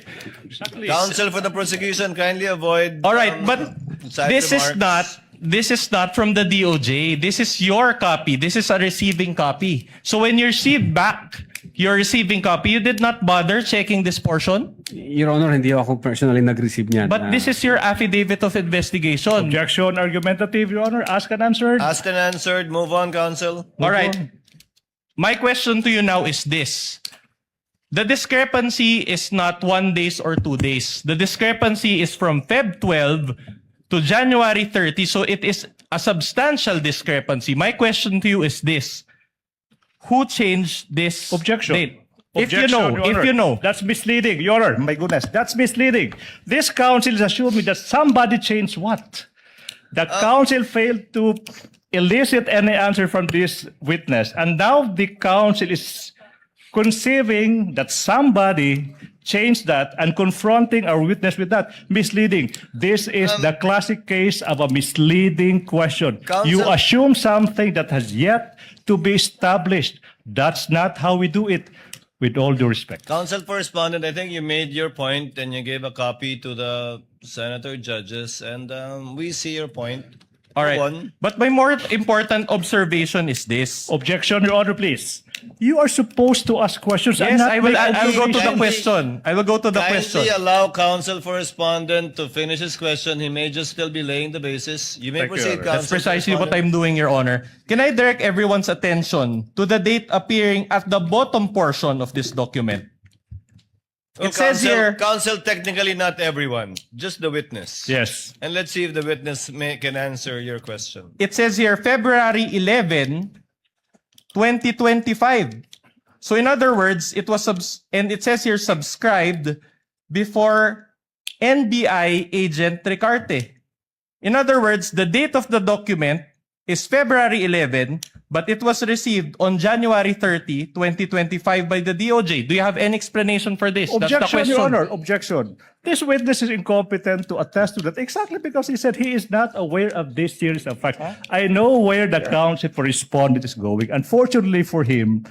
Counsel for the prosecution, kindly avoid. All right, but side this is not from the DOJ. This is your copy. This is a receiving copy. So when you receive back your receiving copy, you did not bother checking this portion? Your Honor, hindi ako personally nag-receive niyan. But this is your affidavit of investigation. Objection, argumentative, Your Honor. Asked and answered. Asked and answered. Move on, counsel. All right. My question to you now is this. The discrepancy is not 1 day or 2 days. The discrepancy is from Feb 12 to January 30. So it is a substantial discrepancy. My question to you is this. Who changed this Objection. date? Objection, Your If Honor. you know. That's misleading, Your Honor. My goodness, that's misleading. This counsel is assuming that somebody changed what? The counsel failed to elicit any answer from this witness. And now the counsel is conceiving that somebody changed that and confronting our witness with that. Misleading. This is the classic case of a misleading question. You Counsel- assume something that has yet to be established. That's not how we do it, with all due respect. Counsel for respondent, I think you made your point and you gave a copy to the senator judges, and we see your point. All right. Move on. But my more important observation is this. Objection, Your Honor, please. You are supposed to ask questions. and Yes, not I will. make I will go to the Kindly- question. I will go to the question. Kindly allow counsel for respondent to finish his question. He may just still be laying the basis. You may Thank you, proceed, Your Honor. counsel. That's precisely for what respondent. I'm doing, Your Honor. Can I direct everyone's attention to the date appearing at the bottom portion of this document? It says here, Counsel, technically not everyone, just the witness. Yes. And let's see if the witness can answer your question. it says here February 11, 2025. So in other words, it was and it says here subscribed before NBI agent Ricarte. In other words, the date of the document is February 11, but it was received on January 30, 2025 by the DOJ. Do you have any explanation for this? That's the Objection, question. Your Honor. Objection. This witness is incompetent to attest to that exactly because he said he is not aware of this series of facts. I know where the counsel for respondent is going. Unfortunately for him,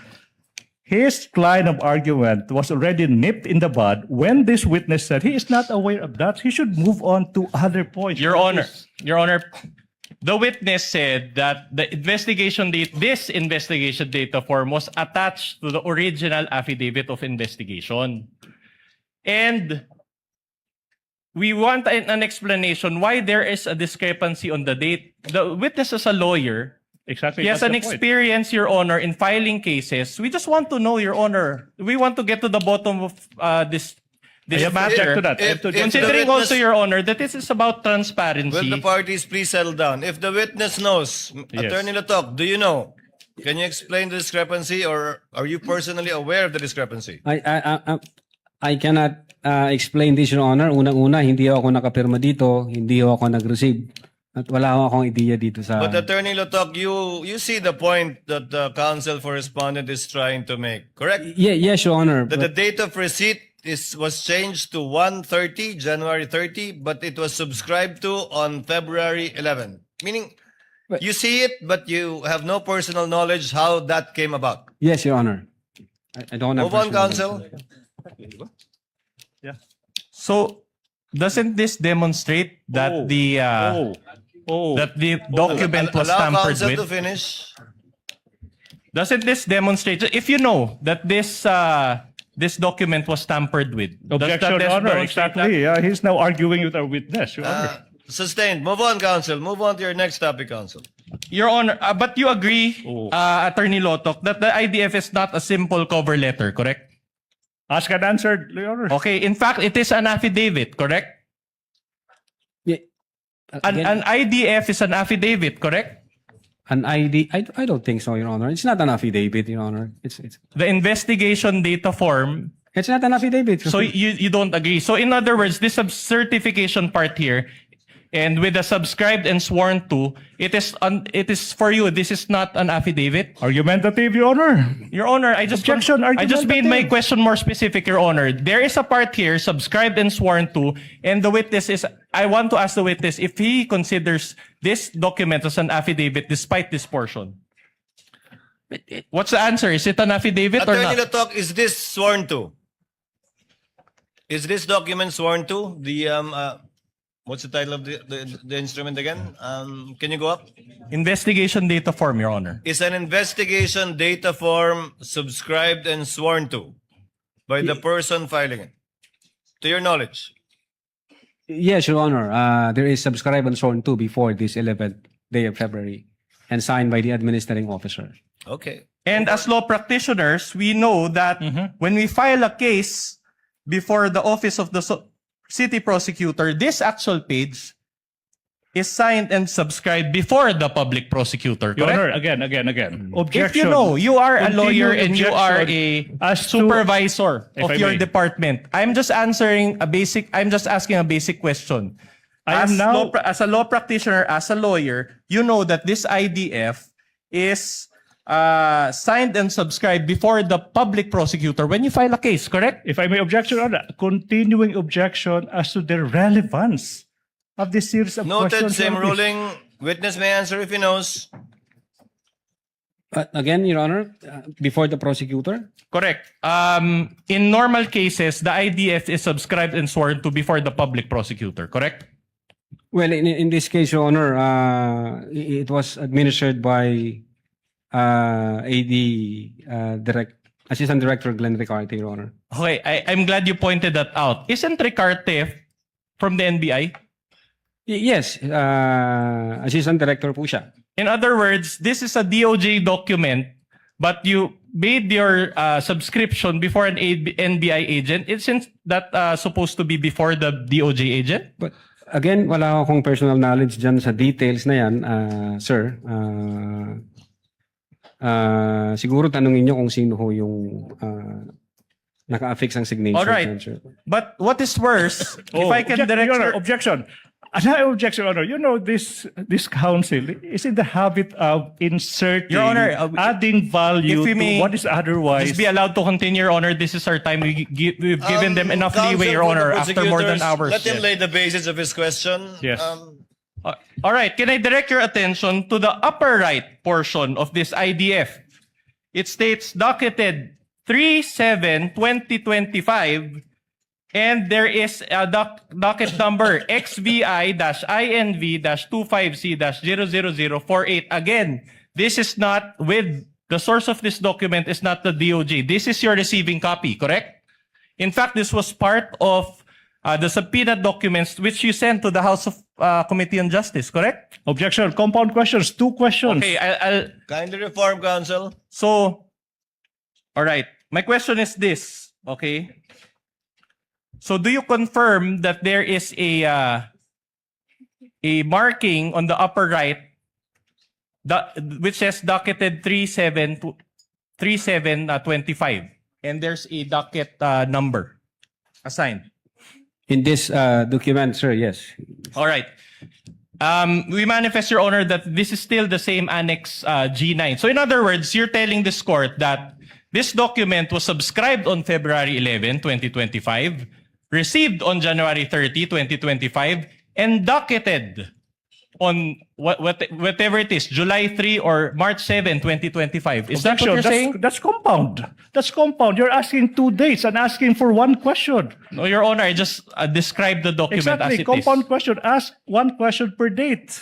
his line of argument was already nipped in the bud when this witness said he is not aware of that. He should move on to other points. Your Honor, the witness said that the investigation date, this investigation data form was attached to the original affidavit of investigation. And we want an explanation why there is a discrepancy on the date. The witness is a lawyer. Exactly. He has that's an the point. experience, Your Honor, in filing cases. We just want to know, Your Honor. We want to get to the bottom of this I have to matter. object to that. I have If- to if object to Considering the also, witness- Your Honor, that this is about transparency. Will the parties please settle down? If the witness knows, Yes. Attorney Lotoc, do you know? Can you explain the discrepancy, or are you personally aware of the discrepancy? I cannot explain this, Your Honor. Unang-una, hindi ako nakapirma dito, hindi ako nag-receive. At wala akong idea dito sa... But Attorney Lotoc, you see the point that the counsel for respondent is trying to make, correct? Yes, Your Honor. That the but- date of receipt was changed to 1/30, January 30, but it was subscribed to on February 11. Meaning, you see it, but you have no personal knowledge how that came about. Yes, Your Honor. I don't have... Move on, personal- counsel. So, doesn't this demonstrate that that the document was Allow tampered counsel to with? finish. Doesn't this demonstrate, if you know that this this document was tampered with? does that Objection, Your Honor. demonstrate that? Exactly. He's now arguing with our witness, Your Honor. Sustained. Move on, counsel. Move on to your next topic, counsel. Your Honor, but you agree, Attorney Lotoc, that the IDF is not a simple cover letter, correct? Asked and answered, Your Honor. Okay, in fact, it is an affidavit, correct? An IDF is an affidavit, correct? An ID, I don't think so, Your Honor. It's not an affidavit, Your Honor. It's The investigation data form. it's not an affidavit. So you don't agree. So in other words, this certification part here, and with the subscribed and sworn to, it is for you. This is not an affidavit. Argumentative, Your Honor. Your Honor, I just Objection, I just made my argumentative. question more specific, Your Honor. There is a part here, subscribed and sworn to, and the witness is. I want to ask the witness if he considers this document as an affidavit despite this portion. What's the answer? Is it an affidavit or Attorney not? Lotoc, is this sworn to? Is this document sworn to? The what's the title of the instrument again? Can you go up? Investigation data form, Your Honor. Is an investigation data form subscribed and sworn to by the person filing it? To your knowledge. Yes, Your Honor. There is subscribed and sworn to before this 11th day of February and signed by the administrating officer. Okay. And as law practitioners, we know that when we file a case before the office of the city prosecutor, this actual page is signed and subscribed before the public prosecutor, Your correct? Honor, again. Objection. If you know, you are a lawyer Continued and you are objection a as to- supervisor If of I your may. department. I'm just asking a basic question. I am now- As a law practitioner, as a lawyer, you know that this IDF is signed and subscribed before the public prosecutor when you file a case, correct? If I may object, Your Honor, continuing objection as to the relevance of this series of Noted, questions. same Your Honor, please. ruling. Witness may answer if he knows. But again, Your Honor, before the prosecutor? Correct. In normal cases, the IDF is subscribed and sworn to before the public prosecutor, correct? Well, in this case, Your Honor, it was administered by AD Assistant Director Glenn Ricarte, Your Honor. Okay, I'm glad you pointed that out. Isn't Ricarte from the NBI? Yes, Assistant Director po siya. In other words, this is a DOJ document, but you made your subscription before an NBI agent. Isn't that supposed to be before the DOJ agent? But again, wala akong personal knowledge dyan sa details na yan, sir. Siguro tanungin nyo kung sino ho yung naka-affix ang signature. All right. dyan, sir. But what is worse, if I can Object, direct Your Honor, your... objection. Another objection, Your Honor. You know, this council is in the habit of inserting, Your Honor, adding value if we may to what is otherwise. Just be allowed to continue, Your Honor. This is our time. We've given them enough leeway, Your Counsel for Honor, the after more than prosecutors, hours. Let him lay the basis of his question. Yes. All right. Can I direct your attention to the upper right portion of this IDF? It states docketed 3/7/2025, and there is a docket number XVI-INV-25C-00048. Again, this is not with the source of this document is not the DOJ. This is your receiving copy, correct? In fact, this was part of the subpoena documents which you sent to the House of Committee on Justice, correct? Objection. Compound questions. 2 questions. Okay, I'll Kindly reform, counsel. so, all right. My question is this, okay? So, do you confirm that there is a marking on the upper right which says docketed 3/7/25, and there's a docket number assigned? In this document, sir, yes. All right. We manifest, Your Honor, that this is still the same Annex G9. So in other words, you're telling this court that this document was subscribed on February 11, 2025, received on January 30, 2025, and docketed on whatever it is, July 3 or March 7, 2025. Is that what you're saying? That's compound. That's compound. You're asking 2 dates and asking for 1 question. No, Your Honor, I just described the document Exactly. as it Compound is. question. Ask 1 question per date.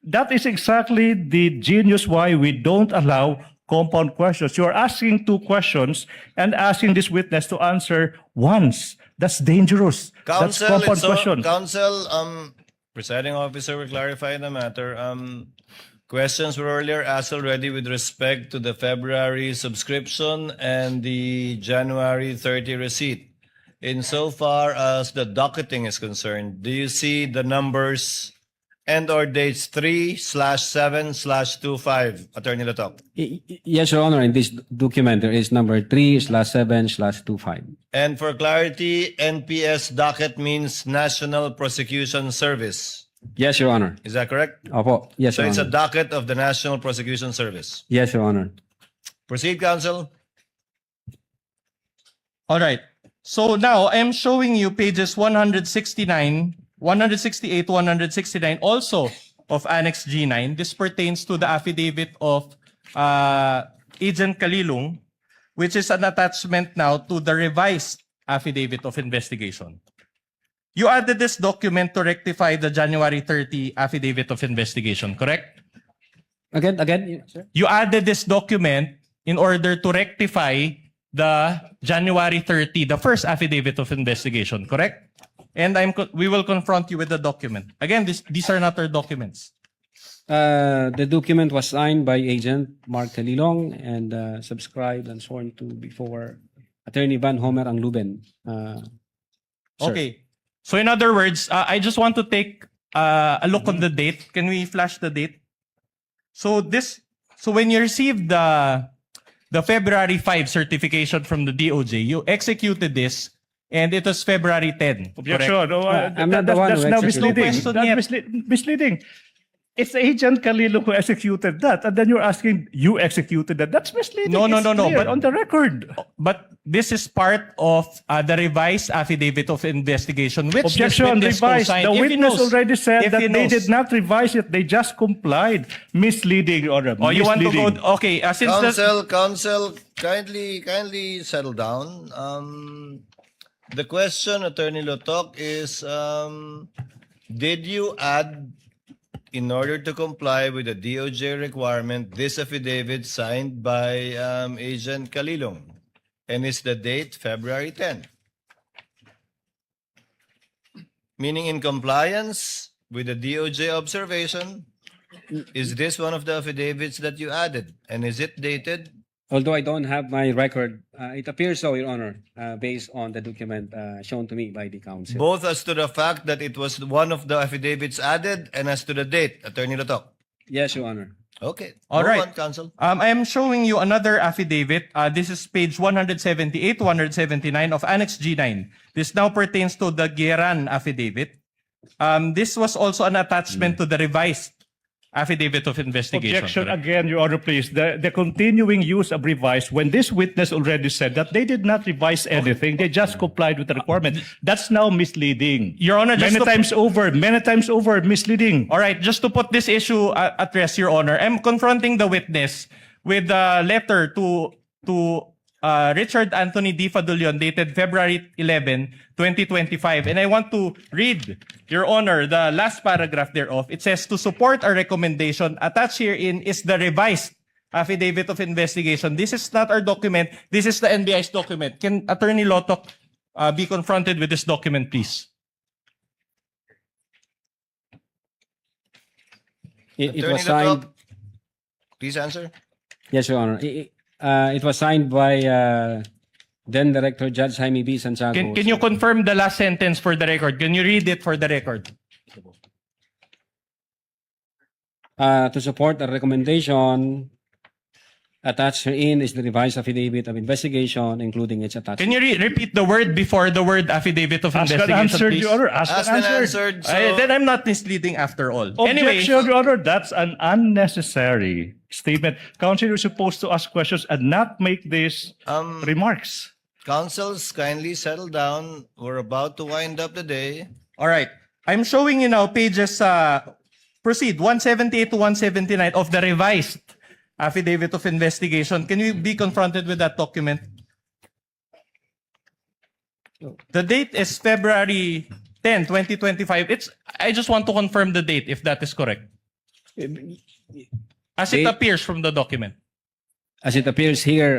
That is exactly the genius why we don't allow compound questions. You're asking 2 questions and asking this witness to answer once. That's dangerous. That's Counsel, compound question. Counsel, presiding officer will clarify the matter. Questions were earlier asked already with respect to the February subscription and the January 30 receipt. Insofar as the docketing is concerned, do you see the numbers and or dates 3/7/25, Attorney Lotoc. Yes, Your Honor. In this document, there is number 3/7/25. And for clarity, NPS docket means National Prosecution Service. Yes, Your Honor. Is that correct? Opo. Yes, So Your it's a Honor. docket of the National Prosecution Service. Yes, Your Honor. Proceed, counsel. All right. So now I'm showing you pages 169, 168, 169 also of Annex G9. This pertains to the affidavit of Agent Kalilung, which is an attachment now to the revised affidavit of investigation. You added this document to rectify the January 30 affidavit of investigation, correct? Again, sir? You added this document in order to rectify the January 30, the first affidavit of investigation, correct? And we will confront you with the document. Again, these are not our documents. The document was signed by Agent Mark Kalilong and subscribed and sworn to before Attorney Van Homer Angluben. Sir. Okay. So in other words, I just want to take a look on the date. Can we flash the date? So when you received the February 5 certification from the DOJ, you executed this, and it was February 10. Objection. correct? No, I'm not the one that's who now executed misleading. it. That's misleading. It's Agent Kalilong who executed that, and then you're asking you executed that. That's misleading. No, It's clear but on the record. But this is part of the revised affidavit of investigation, which this Objection, witness revised. co-signed. The If he witness knows- already said if that he they knows. did not revise it. They just complied. Misleading, Your Honor. Oh, you want to Misleading. go? Okay, since the Counsel, kindly settle down. The question, Attorney Lotoc, is did you add, in order to comply with the DOJ requirement, this affidavit signed by Agent Kalilong? And is the date February 10? Meaning in compliance with the DOJ observation, is this one of the affidavits that you added? And is it dated? Although I don't have my record, it appears so, Your Honor, based on the document shown to me by the counsel. Both as to the fact that it was one of the affidavits added and as to the date, Attorney Lotoc. Yes, Your Honor. Okay. All Go right. on, counsel. I am showing you another affidavit. This is page 178, 179 of Annex G9. This now pertains to the Geran affidavit. This was also an attachment to the revised affidavit of investigation. Objection correct? again, Your Honor, please. The continuing use of revise, when this witness already said that they did not revise anything, they just complied with the requirement. That's now misleading. Your Honor, just many to- times over, misleading. All right, just to put this issue at rest, Your Honor, I'm confronting the witness with a letter to Richard Anthony D. Fadulion dated February 11, 2025. And I want to read, Your Honor, the last paragraph thereof. It says, to support our recommendation, attached herein is the revised affidavit of investigation. This is not our document. This is the NBI's document. Can Attorney Lotoc be confronted with this document, please? It Attorney was signed. Lotoc, please answer. Yes, Your Honor. It was signed by then Director Judge Jaime B. Santiago. Can you confirm the last sentence for the record? Can you read it for the record? To support the recommendation, attached herein is the revised affidavit of investigation, including its attachment. Can you repeat the word before the word affidavit of Ask and investigation, answered, please? Your Honor. Ask Asked and and answered. answered. So, Then I'm not misleading after all. Anyway, Objection, Your Honor. That's an unnecessary statement. Counsel, you're supposed to ask questions and not make these remarks. counsels, kindly settle down. We're about to wind up the day. all right. I'm showing you now pages, proceed, 178 to 179 of the revised affidavit of investigation. Can you be confronted with that document? The date is February 10, 2025. I just want to confirm the date, if that is correct. As it Date- appears from the document. As it appears here,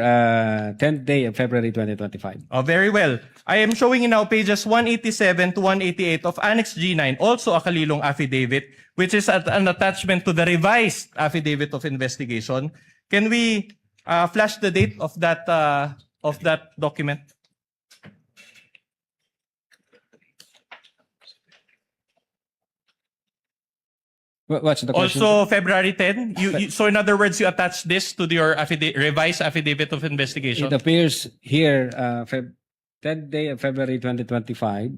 10th day of February 2025. Oh, very well. I am showing you now pages 187 to 188 of Annex G9, also a Kalilong affidavit, which is an attachment to the revised affidavit of investigation. Can we flash the date of that document? What's the question? Also, February 10. So in other words, you attach this to your revised affidavit of investigation. It appears here, 10th day of February 2025,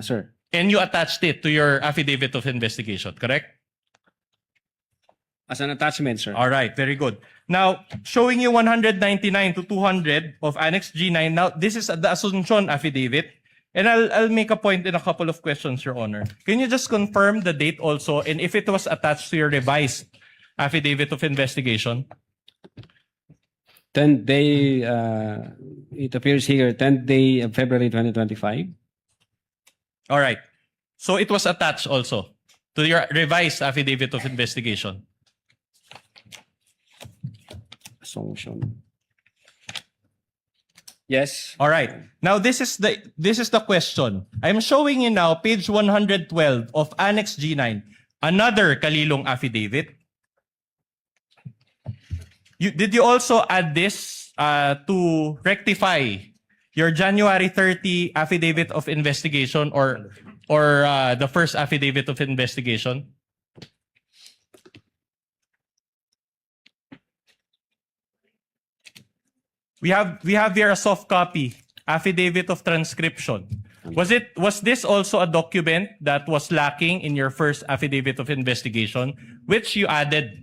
sir. And you attached it to your affidavit of investigation, correct? As an attachment, sir. All right, very good. Now, showing you 199 to 200 of Annex G9. Now, this is the Asuncion affidavit. And I'll make a point in a couple of questions, Your Honor. Can you just confirm the date also and if it was attached to your revised affidavit of investigation? 10th day, it appears here, 10th day of February 2025. All right. So it was attached also to your revised affidavit of investigation. Assumption. Yes. All right. Now this is the question. I'm showing you now page 112 of Annex G9, another Kalilong affidavit. Did you also add this to rectify your January 30 affidavit of investigation or the first affidavit of investigation? We have here a soft copy, affidavit of transcription. Was this also a document that was lacking in your first affidavit of investigation, which you added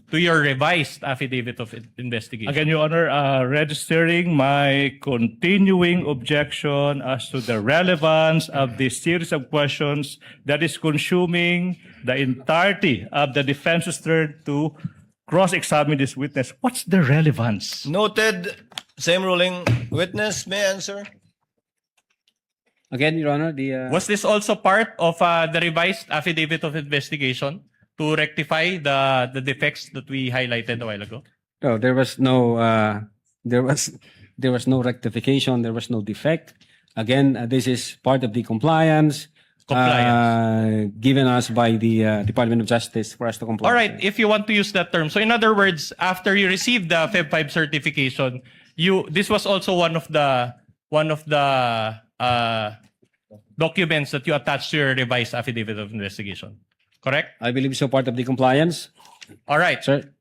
to your revised affidavit of investigation? Again, Your Honor, registering my continuing objection as to the relevance of this series of questions that is consuming the entirety of the defense's turn to cross-examine this witness. What's the relevance? Noted. Same ruling. Witness may answer. Again, Your Honor, the... Was this also part of the revised affidavit of investigation to rectify the defects that we highlighted a while ago? No, there was no rectification. There was no defect. Again, this is part of the compliance given us by the Department of Justice for us to comply. All right, if you want to use that term. So in other words, after you received the Feb 5 certification, this was also one of the documents that you attached to your revised affidavit of investigation. Correct? I believe so, part of the compliance. All right. Sir?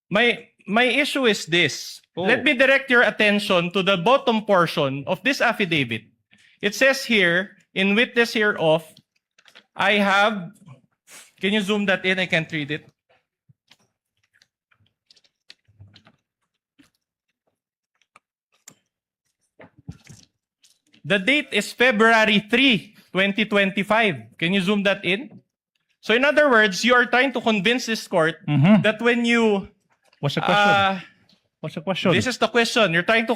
My issue is this. Let me direct your attention to the bottom portion of this affidavit. It says here, in witness hereof, I have... Can you zoom that in? I can't read it. The date is February 3, 2025. Can you zoom that in? So in other words, you are trying to convince this court that when you... What's the question? What's the question? This is the question. Are you trying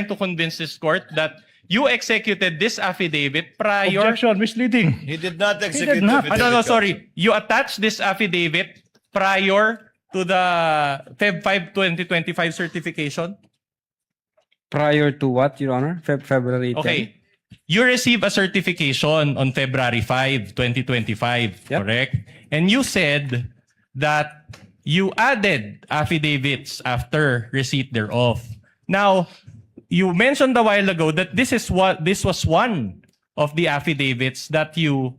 to convince this court that you executed this affidavit prior... Objection, misleading. He did not execute not. the affidavit. No, sorry. You attached this affidavit prior to the Feb 5, 2025 certification? Prior to what, Your Honor? February 10? Okay. You received a certification on February 5, 2025, Yep. correct? And you said that you added affidavits after receipt thereof. Now, you mentioned a while ago that this was one of the affidavits that you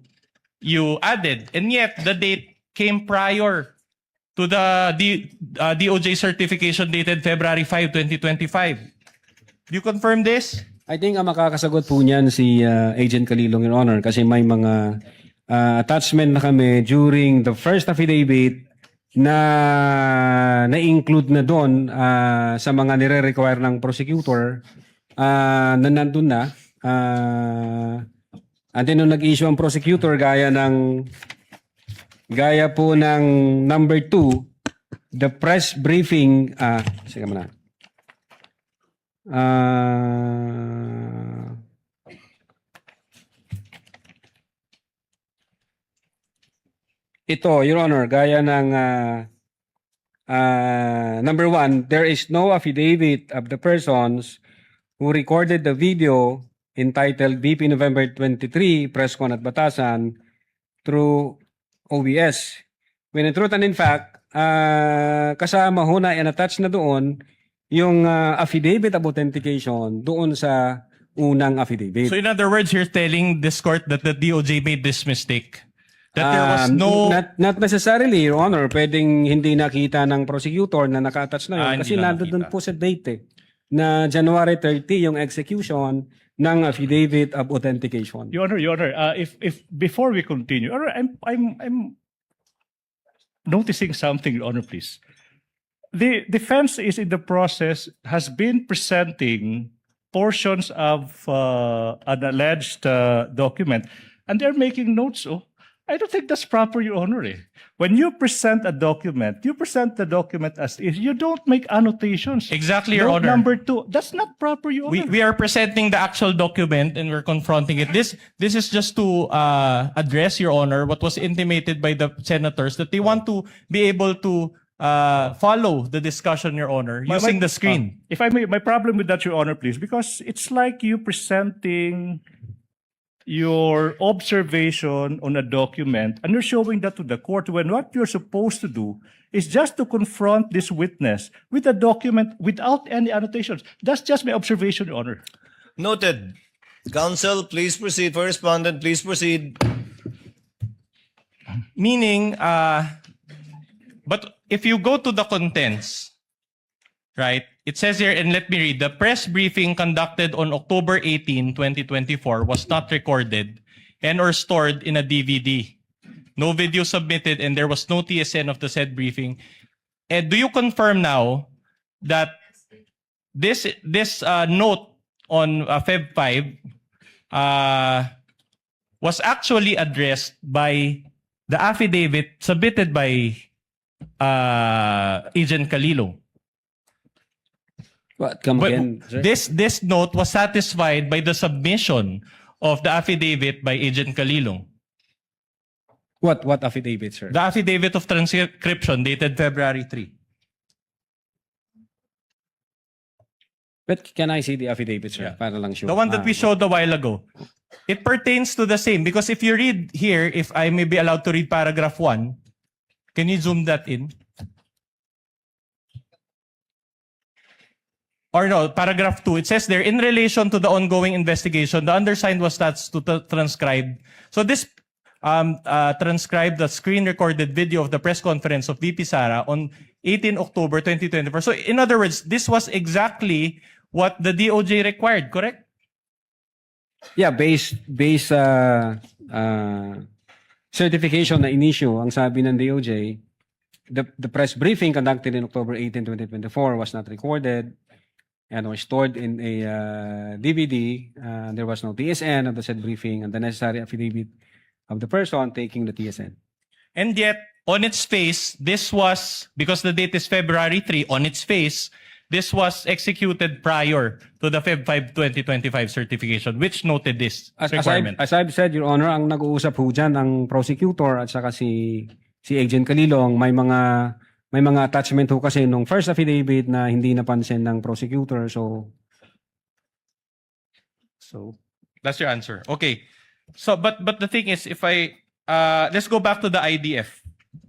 added, and yet the date came prior to the DOJ certification dated February 5, 2025. Do you confirm this? I think ang makakasagot po niyan si Agent Kalilong, Your Honor, kasi may mga attachment na kami during the first affidavit na-include na doon sa mga nire-require ng prosecutor na nandun na. And then nung nag-issue ang prosecutor gaya po ng number 2, the press briefing, sige muna. Ito, Your Honor, gaya ng number 1, there is no affidavit of the persons who recorded the video entitled BP November 23, Press Con at Batasan through OBS. When in truth and in fact, kasama ho na in-attach na doon yung affidavit of authentication doon sa unang affidavit. So in other words, you're telling this court that the DOJ made this mistake, That there was no... Not necessarily, Your Honor. Pwedeng hindi nakita ng prosecutor na naka-attach na yun. Hindi Kasi lang nandun nakita. po sa date na January 30 yung execution ng affidavit of authentication. Your Honor, if before we continue, Your Honor, I'm noticing something, Your Honor, please. The defense is in the process, has been presenting portions of an alleged document, and they're making notes. Oh, I don't think that's proper, Your Honor. When you present a document, you present the document as is. You don't make annotations. Exactly, Your Note Honor. number 2, that's not proper, Your Honor. We are presenting the actual document and we're confronting it. This is just to address, Your Honor, what was intimated by the senators that they want to be able to follow the discussion, Your Honor, using the screen. If I may, my problem with that, Your Honor, please, because it's like you presenting your observation on a document and you're showing that to the court when what you're supposed to do is just to confront this witness with a document without any annotations. That's just my observation, Your Honor. Noted. Counsel, please proceed. For respondent, please proceed. Meaning, but if you go to the contents, right, it says here, and let me read, the press briefing conducted on October 18, 2024 was not recorded and or stored in a DVD. No video submitted and there was no TSN of the said briefing. And do you confirm now that this note on Feb 5 was actually addressed by the affidavit submitted by Agent Calilo? What? Come But again, sir? this note was satisfied by the submission of the affidavit by Agent Calilo. What affidavit, sir? The affidavit of transcription dated February 3. But can I see the affidavit, sir? Para lang sure. The one that we showed a while ago. It pertains to the same because if you read here, if I may be allowed to read paragraph 1, can you zoom that in? Or no, paragraph 2, it says there, in relation to the ongoing investigation, the undersigned was tasked to transcribe. So this transcribed the screen-recorded video of the press conference of VP Sara on 18 October 2024. So in other words, this was exactly what the DOJ required, correct? Yeah, base certification na in-issue, ang sabi ng DOJ, the press briefing conducted in October 18, 2024 was not recorded and was stored in a DVD. There was no TSN of the said briefing and the necessary affidavit of the person taking the TSN. And yet, on its face, this was, because the date is February 3, on its face, this was executed prior to the Feb 5, 2025 certification, which noted this requirement. As I've said, Your Honor, ang nag-uusap po dyan, ang prosecutor at saka si Agent Calilong, may mga attachment ho kasi nung first affidavit na hindi napansin ng prosecutor. So That's your answer. Okay. So, but the thing is, if I let's go back to the IDF,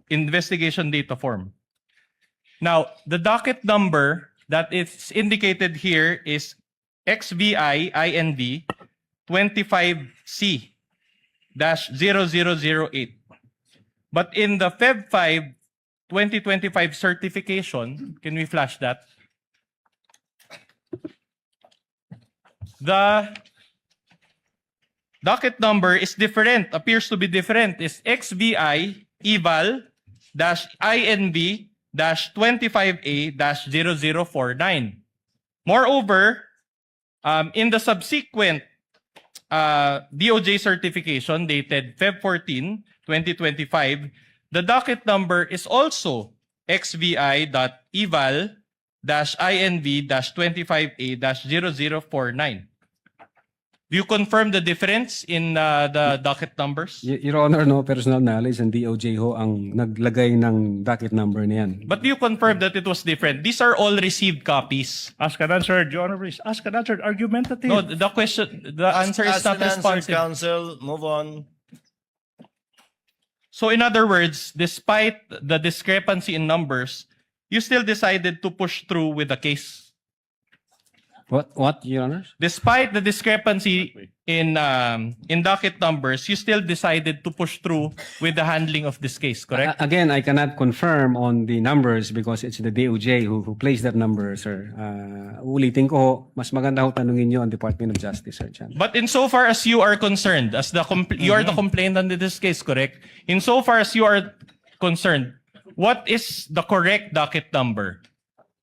investigation data form. Now, the docket number that is indicated here is XVI INV 25C-0008. But in the Feb 5 2025 certification, can we flash that? The docket number is different, appears to be different. It's XVI eval INV 25A-0049. Moreover, in the subsequent DOJ certification dated Feb 14, 2025, the docket number is also XVI.eval-INV-25A-0049. Do you confirm the difference in the docket numbers? Your Honor, no personal knowledge and DOJ ho ang naglagay ng docket number niyan. But do you confirm that it was different? These are all received copies. Ask and answer, Your Honor, please. Ask and answer, argumentative. No, the answer is not responsive. Counsel, move on. So in other words, despite the discrepancy in numbers, you still decided to push through with the case. What, Your Honor? Despite the discrepancy in docket numbers, you still decided to push through with the handling of this case, correct? Again, I cannot confirm on the numbers because it's the DOJ who placed that number, sir. Ulitin ko, mas maganda ho tanungin nyo ang Department of Justice, sir. Chan. But insofar as you are concerned, as you are the complainant in this case, correct? Insofar as you are concerned, what is the correct docket number?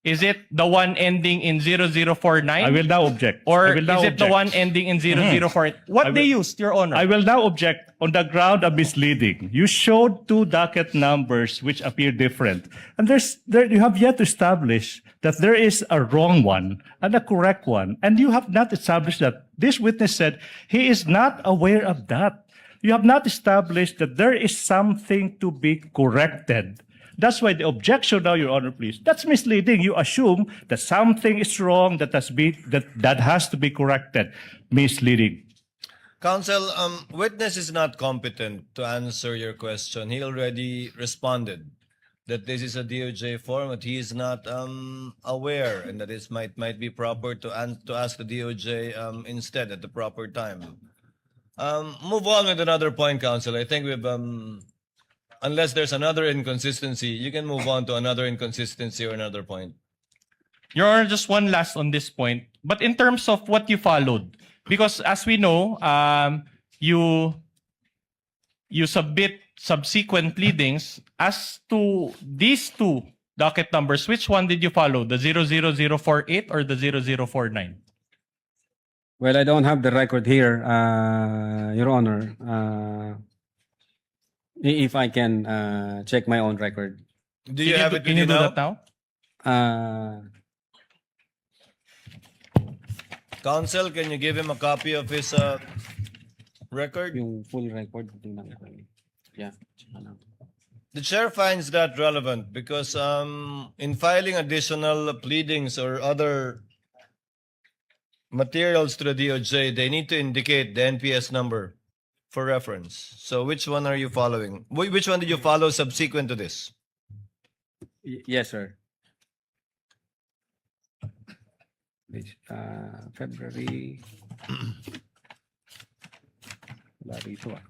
Is it the one ending in 0049? I will now object. Or I will now is it the object. one ending in 004? What they used, Your Honor? I will now object on the ground of misleading. You showed two docket numbers which appear different. And you have yet to establish that there is a wrong one and a correct one. And you have not established that. This witness said he is not aware of that. You have not established that there is something to be corrected. That's why the objection now, Your Honor, please. That's misleading. You assume that something is wrong that has to be corrected. Misleading. Counsel, witness is not competent to answer your question. He already responded that this is a DOJ format. He is not aware, and that it might be proper to ask the DOJ instead at the proper time. Move on with another point, Counsel. I think we've unless there's another inconsistency, you can move on to another inconsistency or another point. Your Honor, just one last on this point. But in terms of what you followed, because as we know, you submit subsequent pleadings as to these two docket numbers. Which one did you follow? The 00048 or the 0049? Well, I don't have the record here, Your Honor. If I can check my own record. Do you have it Can you do that now? Counsel, can you give him a copy of his record? Yung full record. Yeah. The chair finds that relevant because in filing additional pleadings or other materials to the DOJ, they need to indicate the NPS number for reference. So which one are you following? Which one did you follow subsequent to this? Yes, sir. February. Wala rito ah.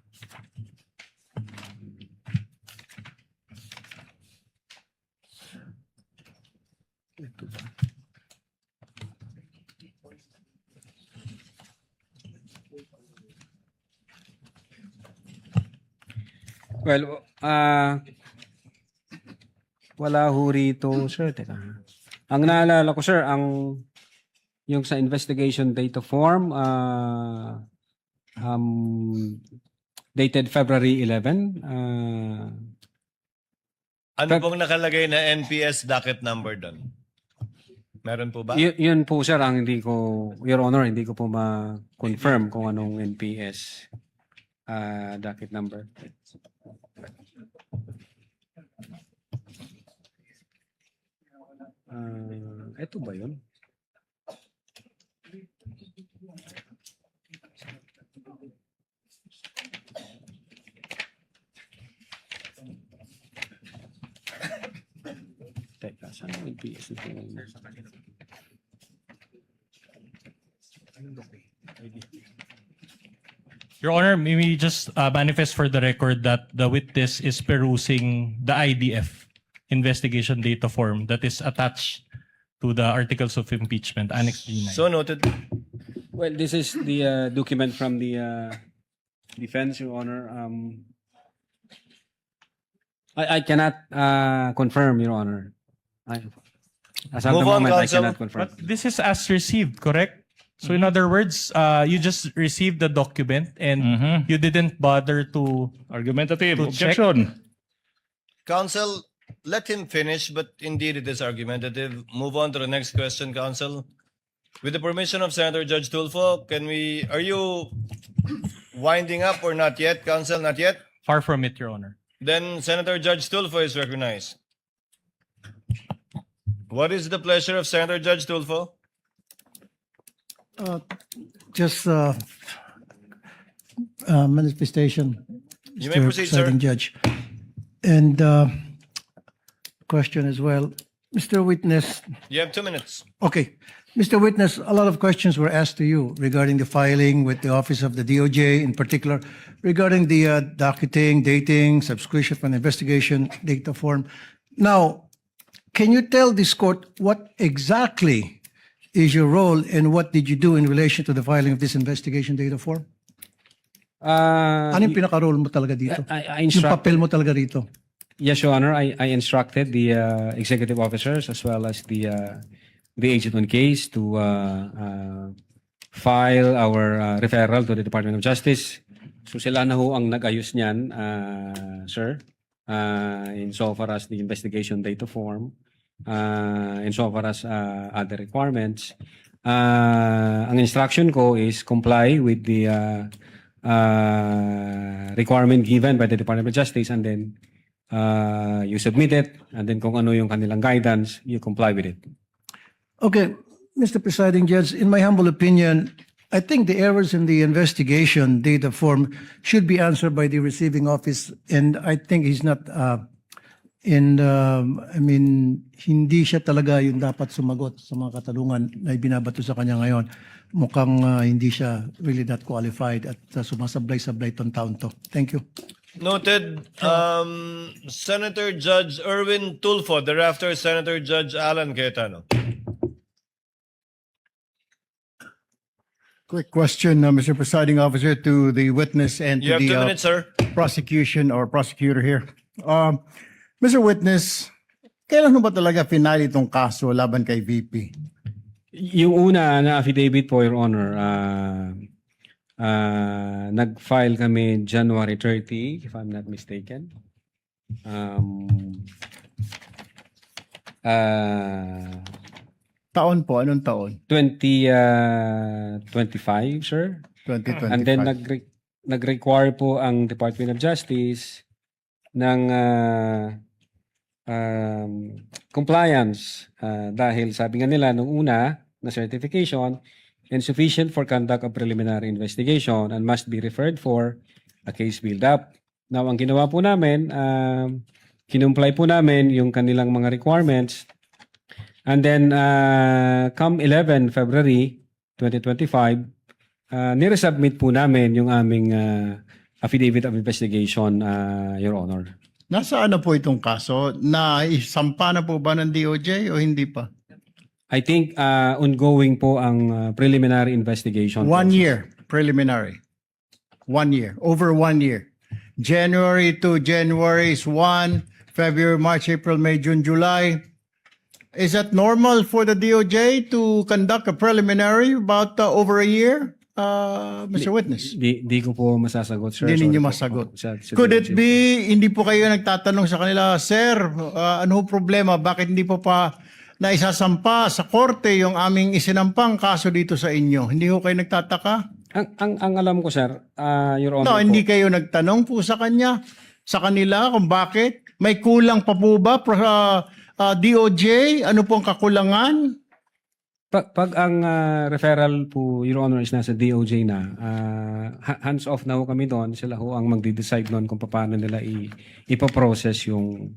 Ito ba? Well, wala ho rito, sir. Teka. Ang naalala ko, sir, yung sa investigation data form, dated February 11. Ano pong nakalagay na NPS docket number doon? Meron po ba? Yun po, sir, ang hindi ko, Your Honor, hindi ko po ma-confirm kung anong NPS docket number. Ito ba yun? Teka, saan ang NPS ito? Your Honor, may we just manifest for the record that the witness is perusing the IDF investigation data form that is attached to the articles of impeachment, Annex G9. So noted. Well, this is the document from the defense, Your Honor. I cannot confirm, Your Honor. As of the Move on, moment, I Counsel. cannot confirm. But this is as received, correct? So in other words, you just received the document and you didn't bother to... Argumentative. To check. Objection. Counsel, let him finish, but indeed it is argumentative. Move on to the next question, Counsel. With the permission of Senator Judge Tulfo, are you winding up or not yet, Counsel? Not yet? Far from it, Your Honor. Then Senator Judge Tulfo is recognized. What is the pleasure of Senator Judge Tulfo? Just manifestation, You may Mr. proceed, sir. Presiding Judge. And question as well. Mr. Witness, You have 2 minutes. okay. Mr. Witness, a lot of questions were asked to you regarding the filing with the Office of the DOJ, in particular, regarding the docketing, dating, subscription for an investigation data form. Now, can you tell this court what exactly is your role and what did you do in relation to the filing of this investigation data form? Ano yung pinaka-role mo talaga dito? I Yung instruct- papel mo talaga rito? Yes, Your Honor. I instructed the executive officers as well as the agent on case to file our referral to the Department of Justice. So sila na ho ang nag-ayos niyan, sir, insofar as the investigation data form, insofar as other requirements. Ang instruction ko is comply with the requirement given by the Department of Justice, and then you submit it, and then kung ano yung kanilang guidance, you comply with it. Okay, Mr. Presiding Judge, in my humble opinion, I think the errors in the investigation data form should be answered by the receiving office, and I think he's not, I mean, hindi siya talaga yung dapat sumagot sa mga katanungan na ibinabato sa kanya ngayon. Mukhang hindi siya really that qualified at sumasablay-sablay itong taon to. Thank you. Noted. Senator Judge Erwin Tulfo, thereafter Senator Judge Alan Cayetano. Quick question, Mr. Presiding Officer, to the witness and You to have 2 the minutes, sir. prosecution or prosecutor here. Mr. Witness, kailan mo ba talaga final itong kaso laban kay VP? Yung una na affidavit po, Your Honor, nag-file kami January 30, if I'm not mistaken. Taon po, anong taon? 2025, sir. 2025. And then nag-require po ang Department of Justice ng compliance dahil sabi nga nila nung una na certification insufficient for conduct of preliminary investigation and must be referred for a case build-up. Now, ang ginawa po namin, kinumply po namin yung kanilang mga requirements. And then, come 11 February 2025, niresubmit po namin yung aming affidavit of investigation, Your Honor. Nasaan na po itong kaso? Isampa na po ba ng DOJ o hindi pa? I think ongoing po ang preliminary investigation. 1 year, preliminary. 1 year, over 1 year. January to January is 1, February, March, April, May, June, July. Is that normal for the DOJ to conduct a preliminary about over a year, Mr. Witness? Di ko po masasagot, sir. Hindi ninyo Sorry po. masagot. Sa Could it DOJ. be, hindi po kayo nagtatanong sa kanila, Sir, ano problema? Bakit hindi po pa naisasampa sa korte yung aming isinampang kaso dito sa inyo? Hindi ko kayo nagtataka? Ang alam ko, sir, Your No, Honor, hindi po, kayo nagtanong po sa kanila kung bakit? May kulang pa po ba DOJ? Ano pong kakulangan? pag ang referral po, Your Honor, is nasa DOJ na, hands off na ho kami doon. Sila ho ang magde-decide noon kung paano nila ipaprocess yung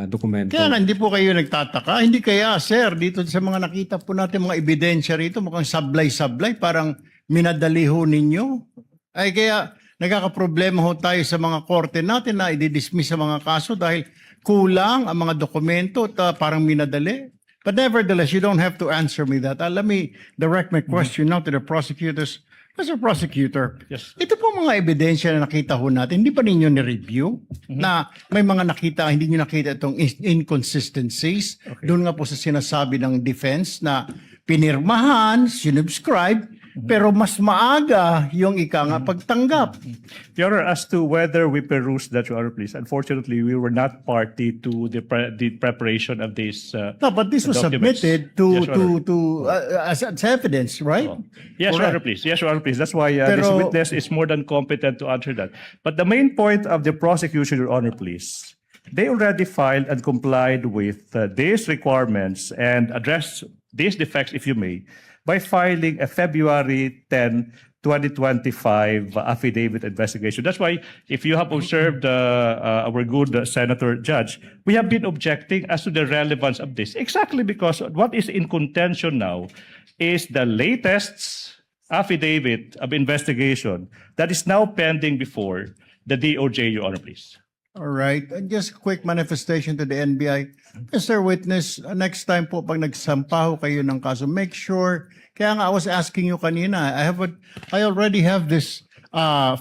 dokumento. Kaya nga, hindi po kayo nagtataka. Hindi kaya, sir, dito sa mga nakita po natin mga ebidensya rito, mukhang sablay-sablay, parang minadali ho ninyo. Ay kaya, nagkakaproblema ho tayo sa mga korte natin na i-dismiss sa mga kaso dahil kulang ang mga dokumento at parang minadali. But nevertheless, you don't have to answer me that. Let me direct my question now to the prosecutors. Mr. Prosecutor, Yes. ito po mga ebidensya na nakita ho natin, hindi pa ninyo ni-review na may mga nakita, hindi nyo nakita itong inconsistencies. Doon nga po sa sinasabi ng defense na pinirmahan, sinubscribe, pero mas maaga yung pagtanggap. Your Honor, as to whether we perused that, Your Honor, please, unfortunately, we were not party to the preparation of this. No, but this was documents. submitted Yes, Your Honor. as evidence, right? Yes, Your Honor, Correct. please. Yes, Your Honor, please. That's why this Pero- witness is more than competent to answer that. But the main point of the prosecution, Your Honor, please, they already filed and complied with these requirements and addressed these defects, if you may, by filing a February 10 2025 affidavit investigation. That's why, if you have observed our good Senator Judge, we have been objecting as to the relevance of this. Exactly because what is in contention now is the latest affidavit of investigation that is now pending before the DOJ, Your Honor, please. All right. And just a quick manifestation to the NBI. Mr. Witness, next time po pag nagsampa ho kayo ng kaso, make sure, kaya nga I was asking you kanina, I already have this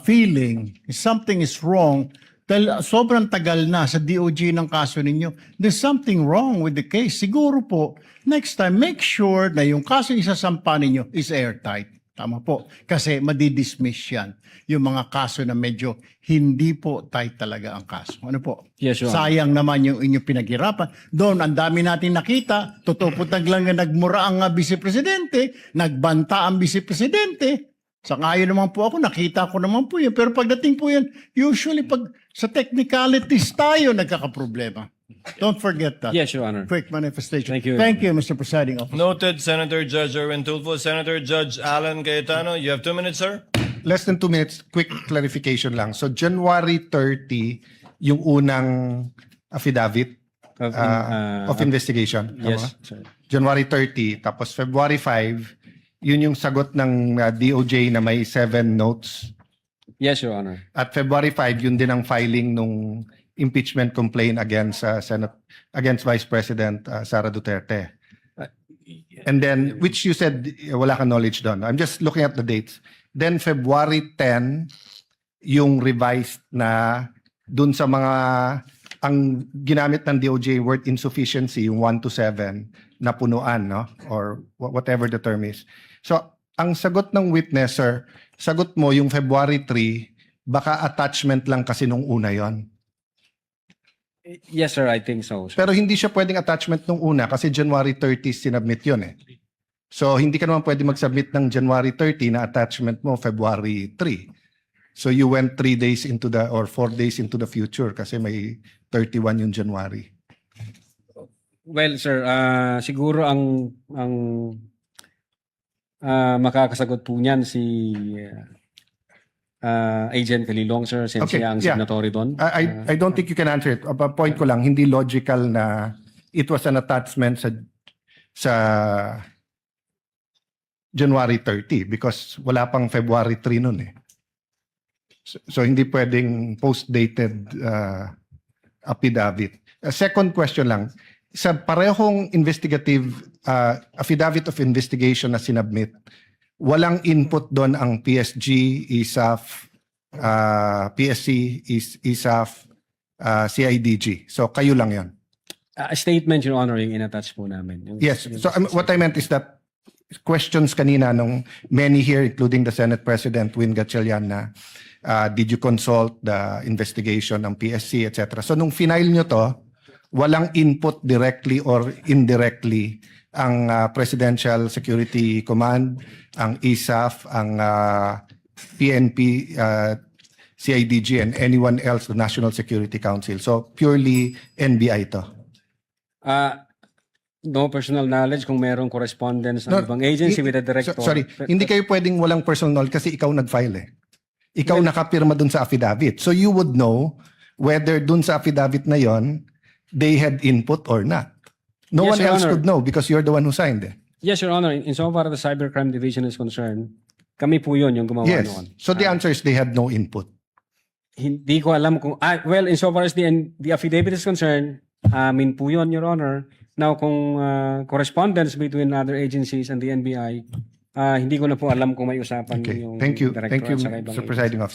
feeling something is wrong dahil sobrang tagal na sa DOJ ng kaso ninyo. There's something wrong with the case. Siguro po, next time, make sure na yung kaso isasampa ninyo is airtight. Tama po. Kasi madidismiss yan. Yung mga kaso na medyo hindi po tight talaga ang kaso. Ano po? Yes, Your Honor. Sayang naman yung inyong pinaghirapan. Doon, ang dami natin nakita. Totoo po lang na nagmura ang vice-presidente, nagbanta ang vice-presidente. Sangayon naman po ako, nakita ko naman po yun. Pero pagdating po yan, usually pag sa technicalities tayo nagkakaproblema. Don't forget that. Yes, Your Honor. Quick manifestation. Thank you. Thank you, Mr. Presiding Officer. Noted, Senator Judge Erwin Tulfo. Senator Judge Alan Cayetano, you have 2 minutes, sir. Less than 2 minutes, quick clarification lang. So January 30, yung unang affidavit of investigation. Yes, Tama? sir. January 30, tapos February 5, yun yung sagot ng DOJ na may 7 notes. Yes, Your Honor. At February 5, yun din ang filing nung impeachment complaint against against Vice President Sara Duterte. And then, which you said wala kang knowledge doon. I'm just looking at the dates. Then February 10, yung revised na dun sa mga ang ginamit ng DOJ word insufficiency, yung 1 to 7 na punuan, no? Or whatever the term is. So, ang sagot ng witness, sir, sagot mo yung February 3, baka attachment lang kasi nung una yon. Yes, sir, I think so. Sir. Pero hindi siya pwedeng attachment nung una kasi January 30 sinubmit yun eh. So, hindi ka naman pwede mag-submit ng January 30 na attachment mo February 3. So, you went 3 days into the, or 4 days into the future kasi may 31 yung January. Well, sir, siguro ang makakasagot po niyan si Agent Calilong, sir, since Okay, siya ang yeah. signatory doon. I don't think you can answer it. Point ko lang, hindi logical na it was an attachment sa January 30 because wala pang February 3 nun eh. So hindi pwedeng post-dated affidavit. Second question lang, sa parehong investigative affidavit of investigation na sinubmit, walang input doon ang PSG, ISAF, PSC, ISAF, CIDG. So kayo lang yon. A statement, Your Honor, yung inattach po namin. Yes. So what I meant is that questions kanina nung many here, including the Senate President, Win Gatchalian, na did you consult the investigation ng PSC, etc. So nung final nyo to, walang input directly or indirectly ang Presidential Security Command, ang ISAF, ang PNP, CIDG, and anyone else, the National Security Council. So purely NBI to. No personal knowledge kung merong correspondence ng ibang agency with the director. Sorry, hindi kayo pwedeng walang personal knowledge kasi ikaw nag-file eh. Ikaw nakapirma dun sa affidavit. So you would know whether dun sa affidavit na yon they had input or not. No Yes, one Your else Honor. could know because you're the one who signed it. Yes, Your Honor. Insofar as the Cybercrime Division is concerned, kami po yun yung gumawa Yes. noon. So the answer is they had no input. Hindi ko alam kung... well, insofar as the affidavit is concerned, amin po yun, Your Honor. Now, kung correspondence between other agencies and the NBI, hindi ko na po alam kung may usapan Okay. yung Thank you. director Thank you, at saka ibang Mr. Presiding Officer.